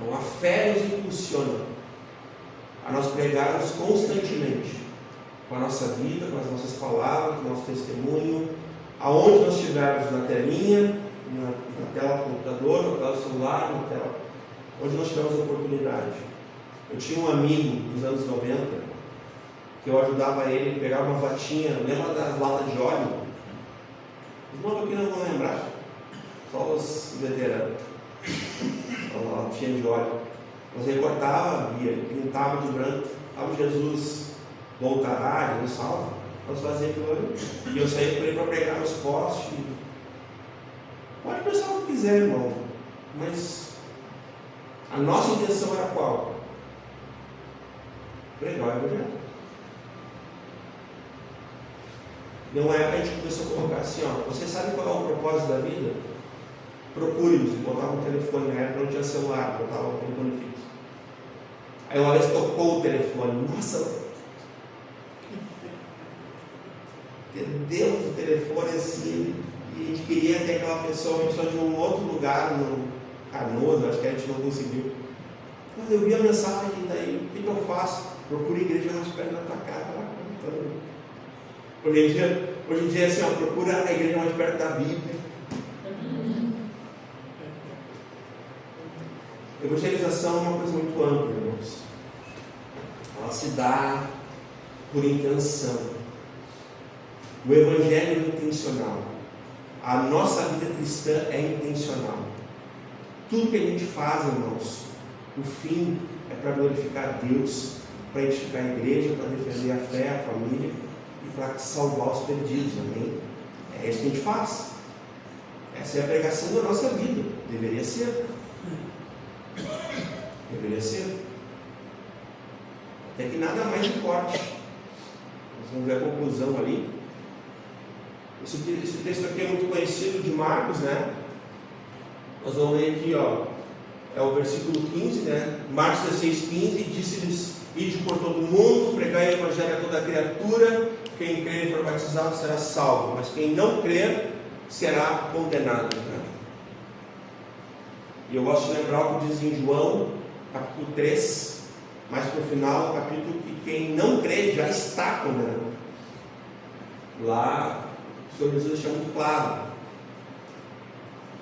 Então a fé nos impulsiona a nós pregarmos constantemente, com a nossa vida, com as nossas palavras, com o nosso testemunho, aonde nós estivermos, na telinha, na tela do computador, na tela do celular, na tela, onde nós tivermos oportunidade. Eu tinha um amigo dos anos 90, que eu ajudava ele a pegar uma latinha, lembra das latas de óleo? Os novos aqui não vão lembrar, só os veteranos. Uma latinha de óleo. Nós recortava, pintava de branco, Jesus voltará, Jesus salva. Nós fazíamos aquilo ali. E eu saía por aí para pregar nos postes. Pode pensar o que quiser, irmão, mas a nossa intenção era qual? Pregar o Evangelho. Não é que a gente começou a colocar assim, ó, você sabe qual é o propósito da vida? Procure-nos, botava um telefone, na época não tinha celular, botava um telefone fixo. Aí uma vez tocou o telefone, nossa, perdemos o telefone assim, e a gente queria ter aquela pessoa, a gente só de um outro lugar, no Canoas, acho que a gente não conseguiu. Mas eu vi a mensagem daí, o que eu faço? Procura a igreja mais perto da tua casa. Hoje em dia é assim, ó, procura a igreja mais perto da Bíblia. Evangelização é uma coisa muito ampla, irmãos. Ela se dá por intenção. O evangelho é intencional. A nossa vida cristã é intencional. Tudo que a gente faz, irmãos, o fim é para glorificar Deus, para edificar a igreja, para defender a fé, a família e para salvar os perdidos, amém? É isso que a gente faz. Essa é a pregação da nossa vida. Deveria ser. Deveria ser. Até que nada mais importe. Nós vamos ver a conclusão ali. Esse texto aqui é muito conhecido de Marcos, né? Nós vamos ler aqui, ó. É o versículo 15, né? Marcos 16, 15. Disse-lhes: ide por todo mundo, pregai o evangelho a toda criatura. Quem crer e for batizado será salvo, mas quem não crer será condenado. Né? E eu gosto de lembrar o que diz em João, capítulo 3, mais para o final, o capítulo que quem não crê já está condenado. Lá, o Senhor Jesus deixa muito claro: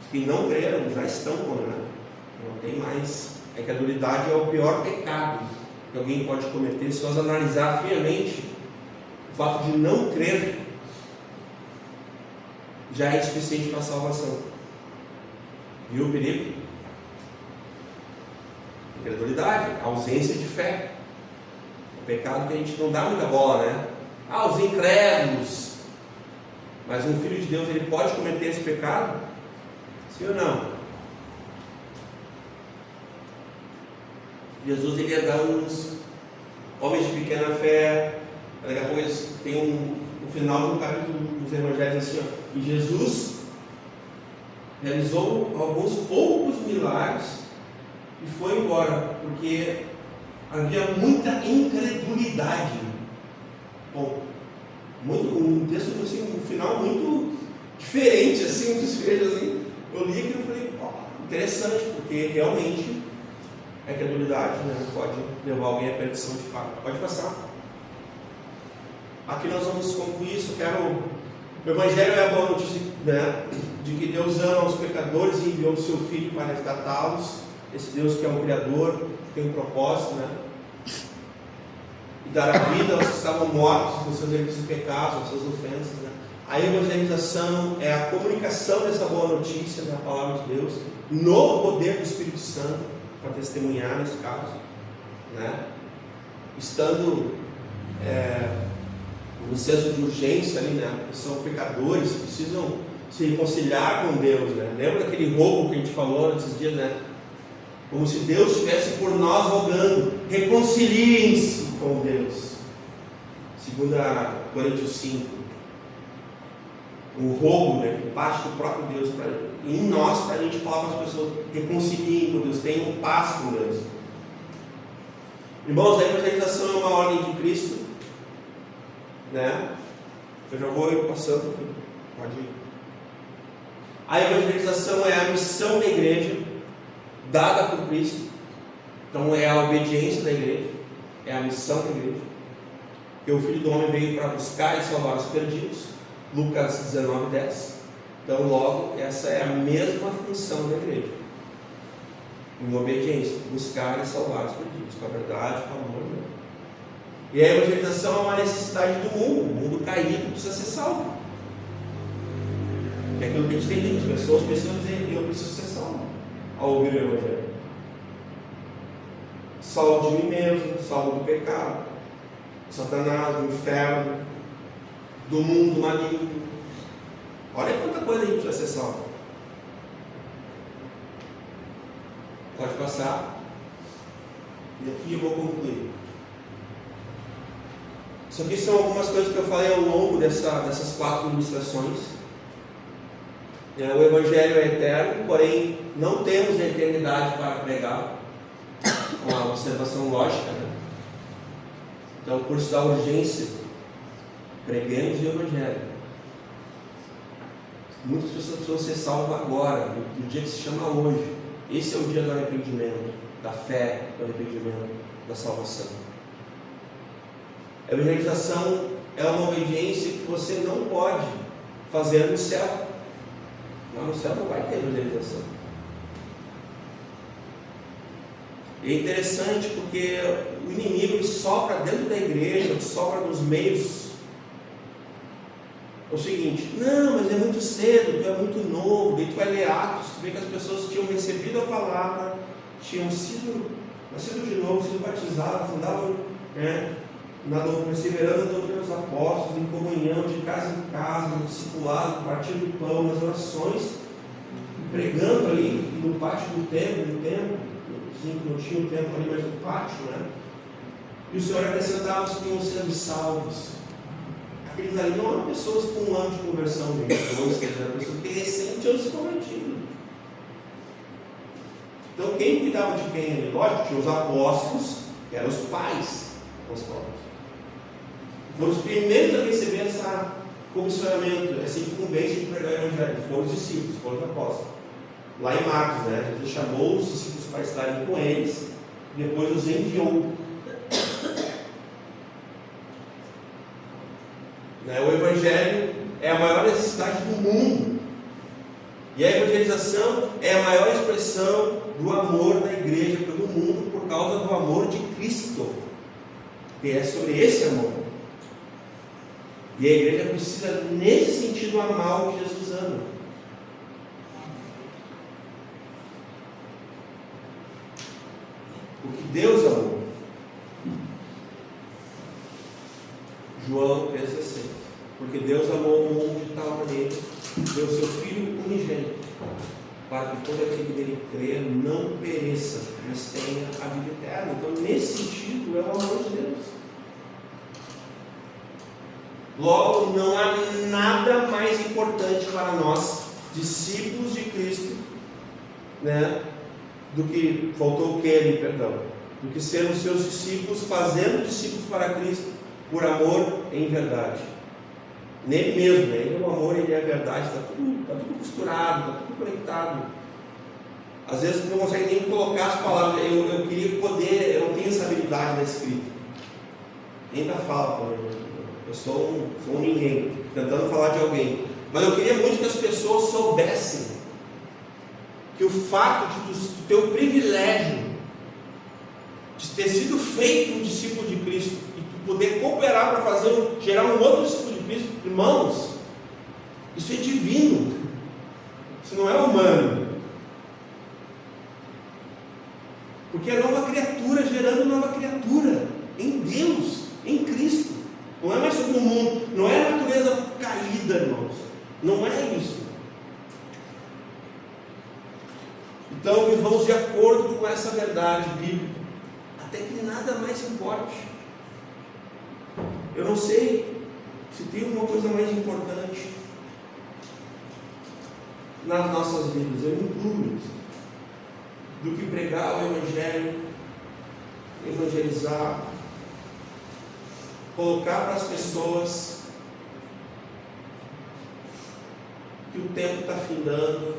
os que não creram já estão condenados. Não tem mais. A incredulidade é o pior pecado que alguém pode cometer. Se nós analisar friamente, o fato de não crer já é suficiente para a salvação. Viu o perigo? Incredulidade, ausência de fé. O pecado que a gente não dá muita bola, né? Os incrédulos. Mas um filho de Deus, ele pode cometer esse pecado? Sim ou não? Jesus, ele ia dar uns homens de pequena fé. Daqui a pouco tem no final do capítulo dos evangelhos assim, ó, e Jesus realizou alguns poucos milagres e foi embora, porque havia muita incredulidade. Bom, um texto assim, um final muito diferente, assim, um desfecho assim. Eu li aquilo e falei, interessante, porque realmente a incredulidade, né, pode levar alguém à perdição de fato. Pode passar. Aqui nós vamos concluir isso. O Evangelho é a boa notícia, né, de que Deus ama os pecadores e enviou o seu Filho para resgatá-los. Esse Deus que é um Criador, tem um propósito, né, e dar a vida aos que estavam mortos nos seus delitos e pecados, nas suas ofensas, né. A evangelização é a comunicação dessa boa notícia da palavra de Deus no poder do Espírito Santo para testemunhar nesse caso, né, estando no senso de urgência ali, né, porque são pecadores, precisam se reconciliar com Deus, né. Lembra daquele rogo que a gente falou nesses dias, né? Como se Deus estivesse por nós rogando: reconciliem-se com Deus. 2 Coríntios 5. O rogo, né, que parte do próprio Deus em nós, para a gente falar para as pessoas: reconciliem com Deus, tenham paz com Deus. Irmãos, a evangelização é uma ordem de Cristo, né? Eu já vou ir passando aqui. Pode ir. A evangelização é a missão da igreja dada por Cristo. Então é a obediência da igreja, é a missão da igreja. Porque o Filho do Homem veio para buscar e salvar os perdidos. Lucas 19:10. Então logo, essa é a mesma função da igreja. Em obediência, buscar e salvar os perdidos, com a verdade, com o amor. Né? E a evangelização é uma necessidade do mundo. O mundo caído precisa ser salvo. Que é aquilo que a gente tem dito. Pessoas precisam dizer: eu preciso ser salvo ao ouvir o Evangelho. Salvo de mim mesmo, salvo do pecado, do Satanás, do inferno, do mundo maligno. Olha quanta coisa a gente precisa ser salvo. Pode passar. E aqui eu vou concluir. Isso aqui são algumas coisas que eu falei ao longo dessas 4 ministrações. O Evangelho é eterno, porém não temos a eternidade para pregar. Uma observação lógica, né? Então, por isso da urgência, preguemos o Evangelho. Muitas pessoas precisam ser salvas agora, no dia que se chama hoje. Esse é o dia do arrependimento. da fé, do arrependimento, da salvação. A evangelização é uma obediência que você não pode fazer no céu. Lá no céu não vai ter evangelização. E é interessante porque o inimigo ele sopra dentro da igreja, sopra nos meios. É o seguinte: não, mas é muito cedo, tu é muito novo. Daí tu vai ler Atos, tu vê que as pessoas tinham recebido a palavra, tinham sido nascido de novo, sido batizados, andavam perseverando na doutrina dos apóstolos, em comunhão, de casa em casa, no discipulado, partindo do pão, nas orações, pregando ali no pátio do templo, não tinha o templo ali, mas no pátio, né? E o Senhor acrescentava os que iam sendo salvos. Aqueles ali não eram pessoas com um ano de conversão, eram pessoas que recém tinham se convertido. Então quem cuidava de quem ali? Lógico, tinha os apóstolos, que eram os pais apostólicos. Foram os primeiros a receber esse comissionamento, essa incumbência de pregar o evangelho. Foram os discípulos, foram os apóstolos. Lá em Marcos, né? Jesus chamou os discípulos para estarem com eles, depois os enviou. O evangelho é a maior necessidade do mundo, e a evangelização é a maior expressão do amor da igreja pelo mundo, por causa do amor de Cristo. E é sobre esse amor. E a igreja precisa, nesse sentido, amar o que Jesus ama. O que Deus amou. João 3,16. Porque Deus amou o mundo de tal maneira, deu seu Filho unigênito, para que todo aquele que nele crê não pereça, mas tenha a vida eterna. Então, nesse sentido, é o amor de Deus. Logo, não há nada mais importante para nós, discípulos de Cristo, do que, faltou o que ali, perdão, do que sermos seus discípulos, fazendo discípulos para Cristo, por amor em verdade. Nele mesmo, ele é o amor, ele é a verdade, está tudo costurado, está tudo conectado. Às vezes tu não consegue nem colocar as palavras. Eu queria poder, eu não tenho essa habilidade da escrita, nem da fala, eu sou um ninguém, tentando falar de alguém, mas eu queria muito que as pessoas soubessem que o fato de tu ter o privilégio de ter sido feito um discípulo de Cristo e tu poder cooperar para gerar um outro discípulo de Cristo, irmãos, isso é divino, isso não é humano, porque é nova criatura gerando nova criatura em Deus, em Cristo. Não é mais sobre o mundo, não é a natureza caída, irmãos, não é isso. Então vivamos de acordo com essa verdade bíblica, até que nada mais importe. Eu não sei se tem uma coisa mais importante nas nossas vidas, eu incluo isso, do que pregar o Evangelho, evangelizar, colocar para as pessoas que o tempo está findando,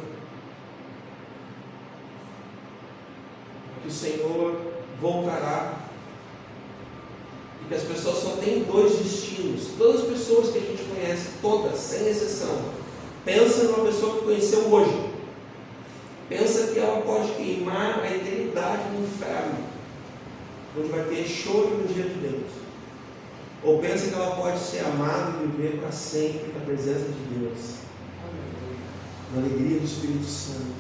que o Senhor voltará, e que as pessoas só têm dois destinos. Todas as pessoas que a gente conhece, todas, sem exceção, pensa numa pessoa que conheceu hoje, pensa que ela pode queimar a eternidade no inferno, onde vai ter choro no dia de Deus, ou pensa que ela pode ser amada e viver para sempre na presença de Deus, na alegria do Espírito Santo,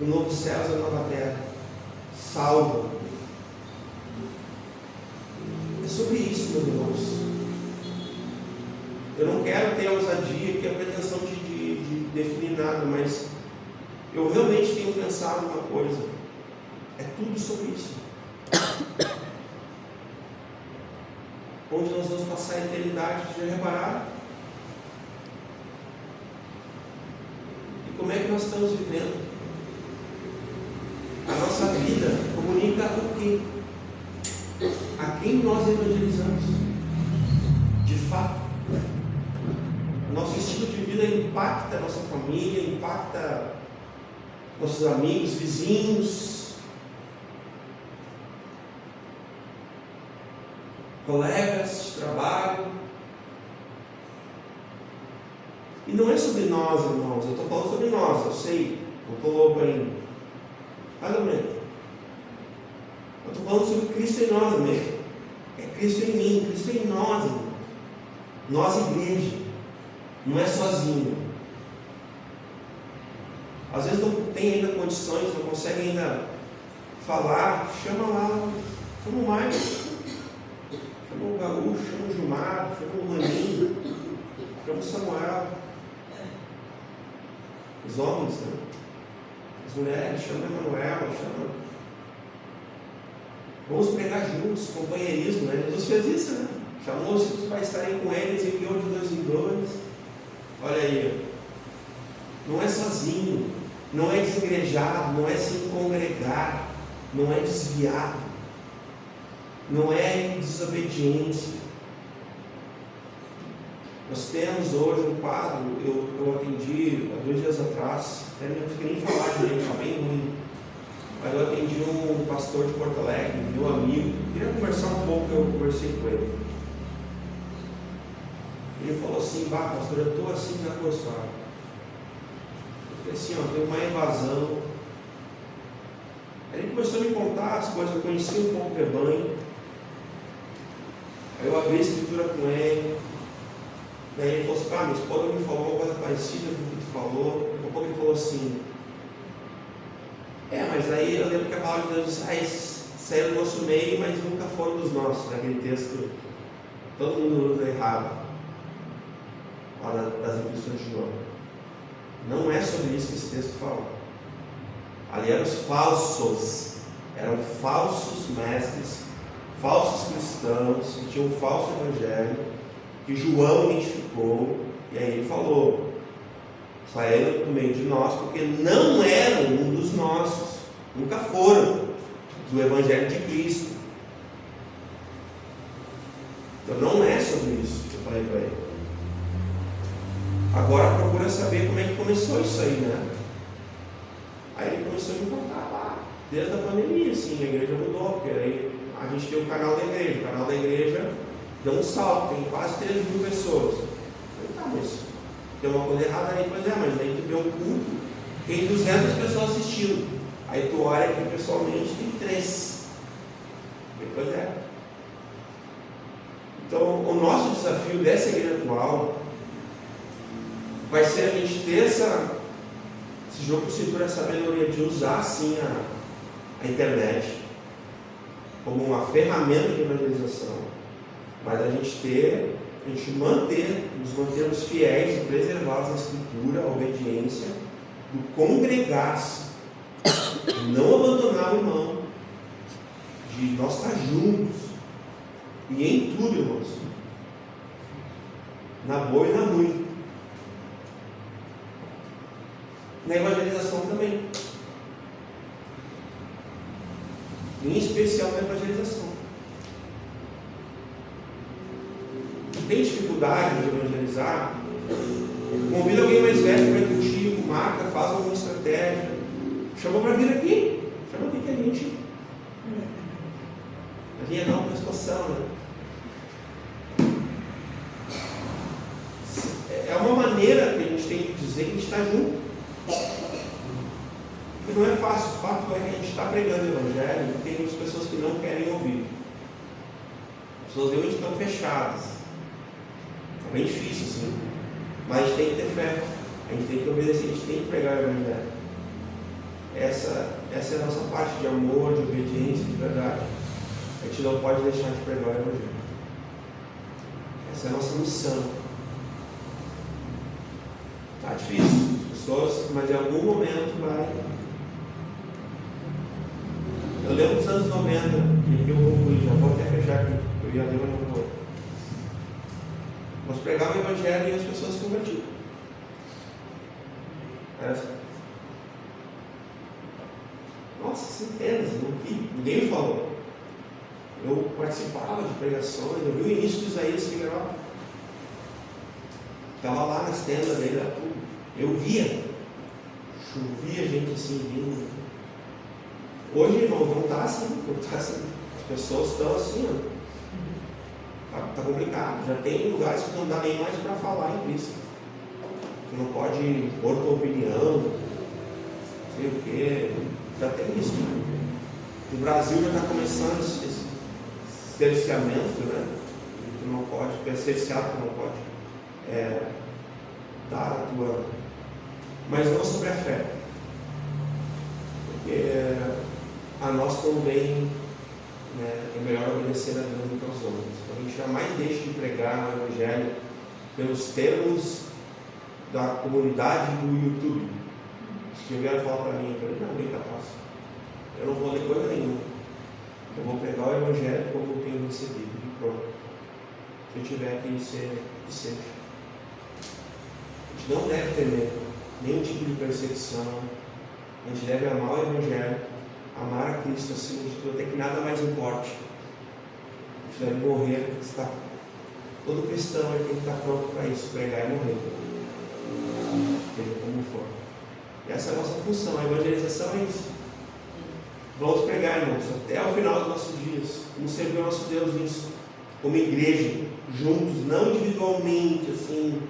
no novo céu e na nova terra, salva. É sobre isso, meus irmãos. Eu não quero ter a ousadia que a pretensão de definir nada, mas eu realmente tenho pensado uma coisa: é tudo sobre isso. Onde nós vamos passar a eternidade, já repararam? E como é que nós estamos vivendo? A nossa vida comunica o quê? A quem nós evangelizamos? De fato, o nosso estilo de vida impacta a nossa família, impacta nossos amigos, vizinhos, colegas de trabalho. E não é sobre nós, irmãos, eu estou falando sobre nós, eu sei, não estou louco ainda. Mais ou menos. Eu estou falando sobre Cristo em nós, amém? É Cristo em mim, Cristo em nós, irmãos. Nós, igreja, não é sozinho. Às vezes não tem ainda condições, não consegue ainda falar, chama lá, chama o Maicon, chama o Gaúcho, chama o Gilmar, chama o Maninho, chama o Samuel. Os homens, né? As mulheres, chama a Emanuela, chama. Vamos pregar juntos, companheirismo, né? Jesus fez isso, né? Chamou os filhos para estarem com eles e enviou de 2 em 2. Olha aí, não é sozinho, não é desigrejado, não é sem congregar, não é desviado, não é desobediência. Nós temos hoje um quadro, eu atendi há 2 dias atrás, até não fiquei nem falar direito, está bem ruim, mas eu atendi um pastor de Porto Alegre, meu amigo, queria conversar um pouco, eu conversei com ele. Ele falou assim: pastor, eu estou assim desacorçado. Eu falei assim: tem uma invasão. Aí ele começou a me contar as coisas, eu conheci um pouco o rebanho. Aí eu abri a escritura com ele. Daí ele falou assim: minha esposa me falou uma coisa parecida com o que tu falou. Daqui a pouco ele falou assim: mas aí eu lembro que a palavra de Deus disse: saíram do nosso meio, mas nunca foram dos nossos. Naquele texto, todo mundo usa errado, lá das Epístolas de João. Não é sobre isso que esse texto fala. Ali eram os falsos, eram falsos mestres, falsos cristãos, que tinham um falso evangelho, que João identificou, e aí ele falou: saíram do meio de nós, porque não eram um dos nossos, nunca foram do evangelho de Cristo. Então não é sobre isso que eu falei para ele. Agora procura saber como é que começou isso aí, né? Aí ele começou a me contar lá, desde a pandemia, assim, a igreja mudou, porque aí a gente tem o canal da igreja. O canal da igreja deu um salto, tem quase 3.000 pessoas. Eu falei: mas tem uma coisa errada aí. Pois é, mas aí tu vê um culto, tem 200 pessoas assistindo. Aí tu olha aqui pessoalmente, tem 3. Pois é. Então o nosso desafio dessa igreja atual vai ser a gente ter esse jogo de cintura, essa sabedoria de usar sim a internet como uma ferramenta de evangelização, mas a gente nos mantermos fiéis e preservados na escritura, a obediência, do congregar-se, de não abandonar o irmão, de nós estar juntos, e em tudo, irmãos, na boa e na ruim. Na evangelização também, em especial na evangelização. Tem dificuldade de evangelizar? Convida alguém mais velho para ir contigo, marca, faz alguma estratégia, chama para vir aqui, chama aqui que a gente dá uma pescoção, né? É uma maneira que a gente tem de dizer que a gente está junto. Porque não é fácil. O fato é que a gente está pregando o evangelho e tem muitas pessoas que não querem ouvir. As pessoas realmente estão fechadas. É bem difícil assim. Mas a gente tem que ter fé. A gente tem que obedecer, a gente tem que pregar o evangelho. Essa é a nossa parte de amor, de obediência, de verdade. A gente não pode deixar de pregar o evangelho. Essa é a nossa missão. Está difícil, pessoas, mas em algum momento vai. Eu lembro dos anos 90, e eu concluí, já vou até fechar aqui, eu ia ler, mas não vou. Nós pregávamos o evangelho e as pessoas se convertiam. Nossa, centenas, não vi, ninguém me falou. Eu participava de pregações, eu vi o início de Isaías Figueiredo. Estava lá nas tendas dele, tudo. Eu via, chovia gente assim vindo. Hoje, irmão, não está assim, As pessoas estão assim, Está complicado. Já tem lugares que não dá nem mais para falar em Cristo. Tu não pode pôr tua opinião, não sei o quê. Já tem isso. No Brasil já está começando esse cerceamento, né? Tu não pode, cerceado tu não pode dar a tua. Mas não sobre a fé. Porque a nós convém, né, é melhor obedecer a Deus do que aos homens. Então, a gente jamais deixa de pregar o Evangelho pelos termos da comunidade do YouTube. Se vieram falar para mim, eu falei, não, bem capaz. Eu não vou ler coisa nenhuma. Eu vou pregar o Evangelho como eu tenho recebido. E pronto. Se eu tiver que ser, que seja. A gente não deve temer nenhum tipo de perseguição. A gente deve amar o Evangelho, amar a Cristo acima de tudo, até que nada mais importe. A gente deve morrer, está. Todo cristão tem que estar pronto para isso, pregar e morrer. Seja como for. E essa é a nossa função, a evangelização é isso. Vamos pregar, irmãos, até o final dos nossos dias. Vamos servir o nosso Deus nisso, como igreja, juntos, não individualmente, assim,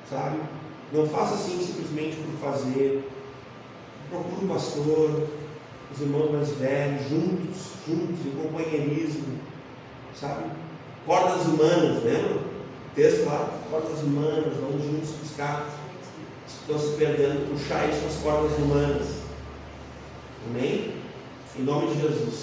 sabe? Não faça assim simplesmente por fazer. Procure o pastor, os irmãos mais velhos, juntos, em companheirismo, sabe? Cordas humanas, lembra? O texto lá, cordas humanas, vamos juntos buscar. Estão se perdendo, puxar isso com as cordas humanas. Amém? Em nome de Jesus.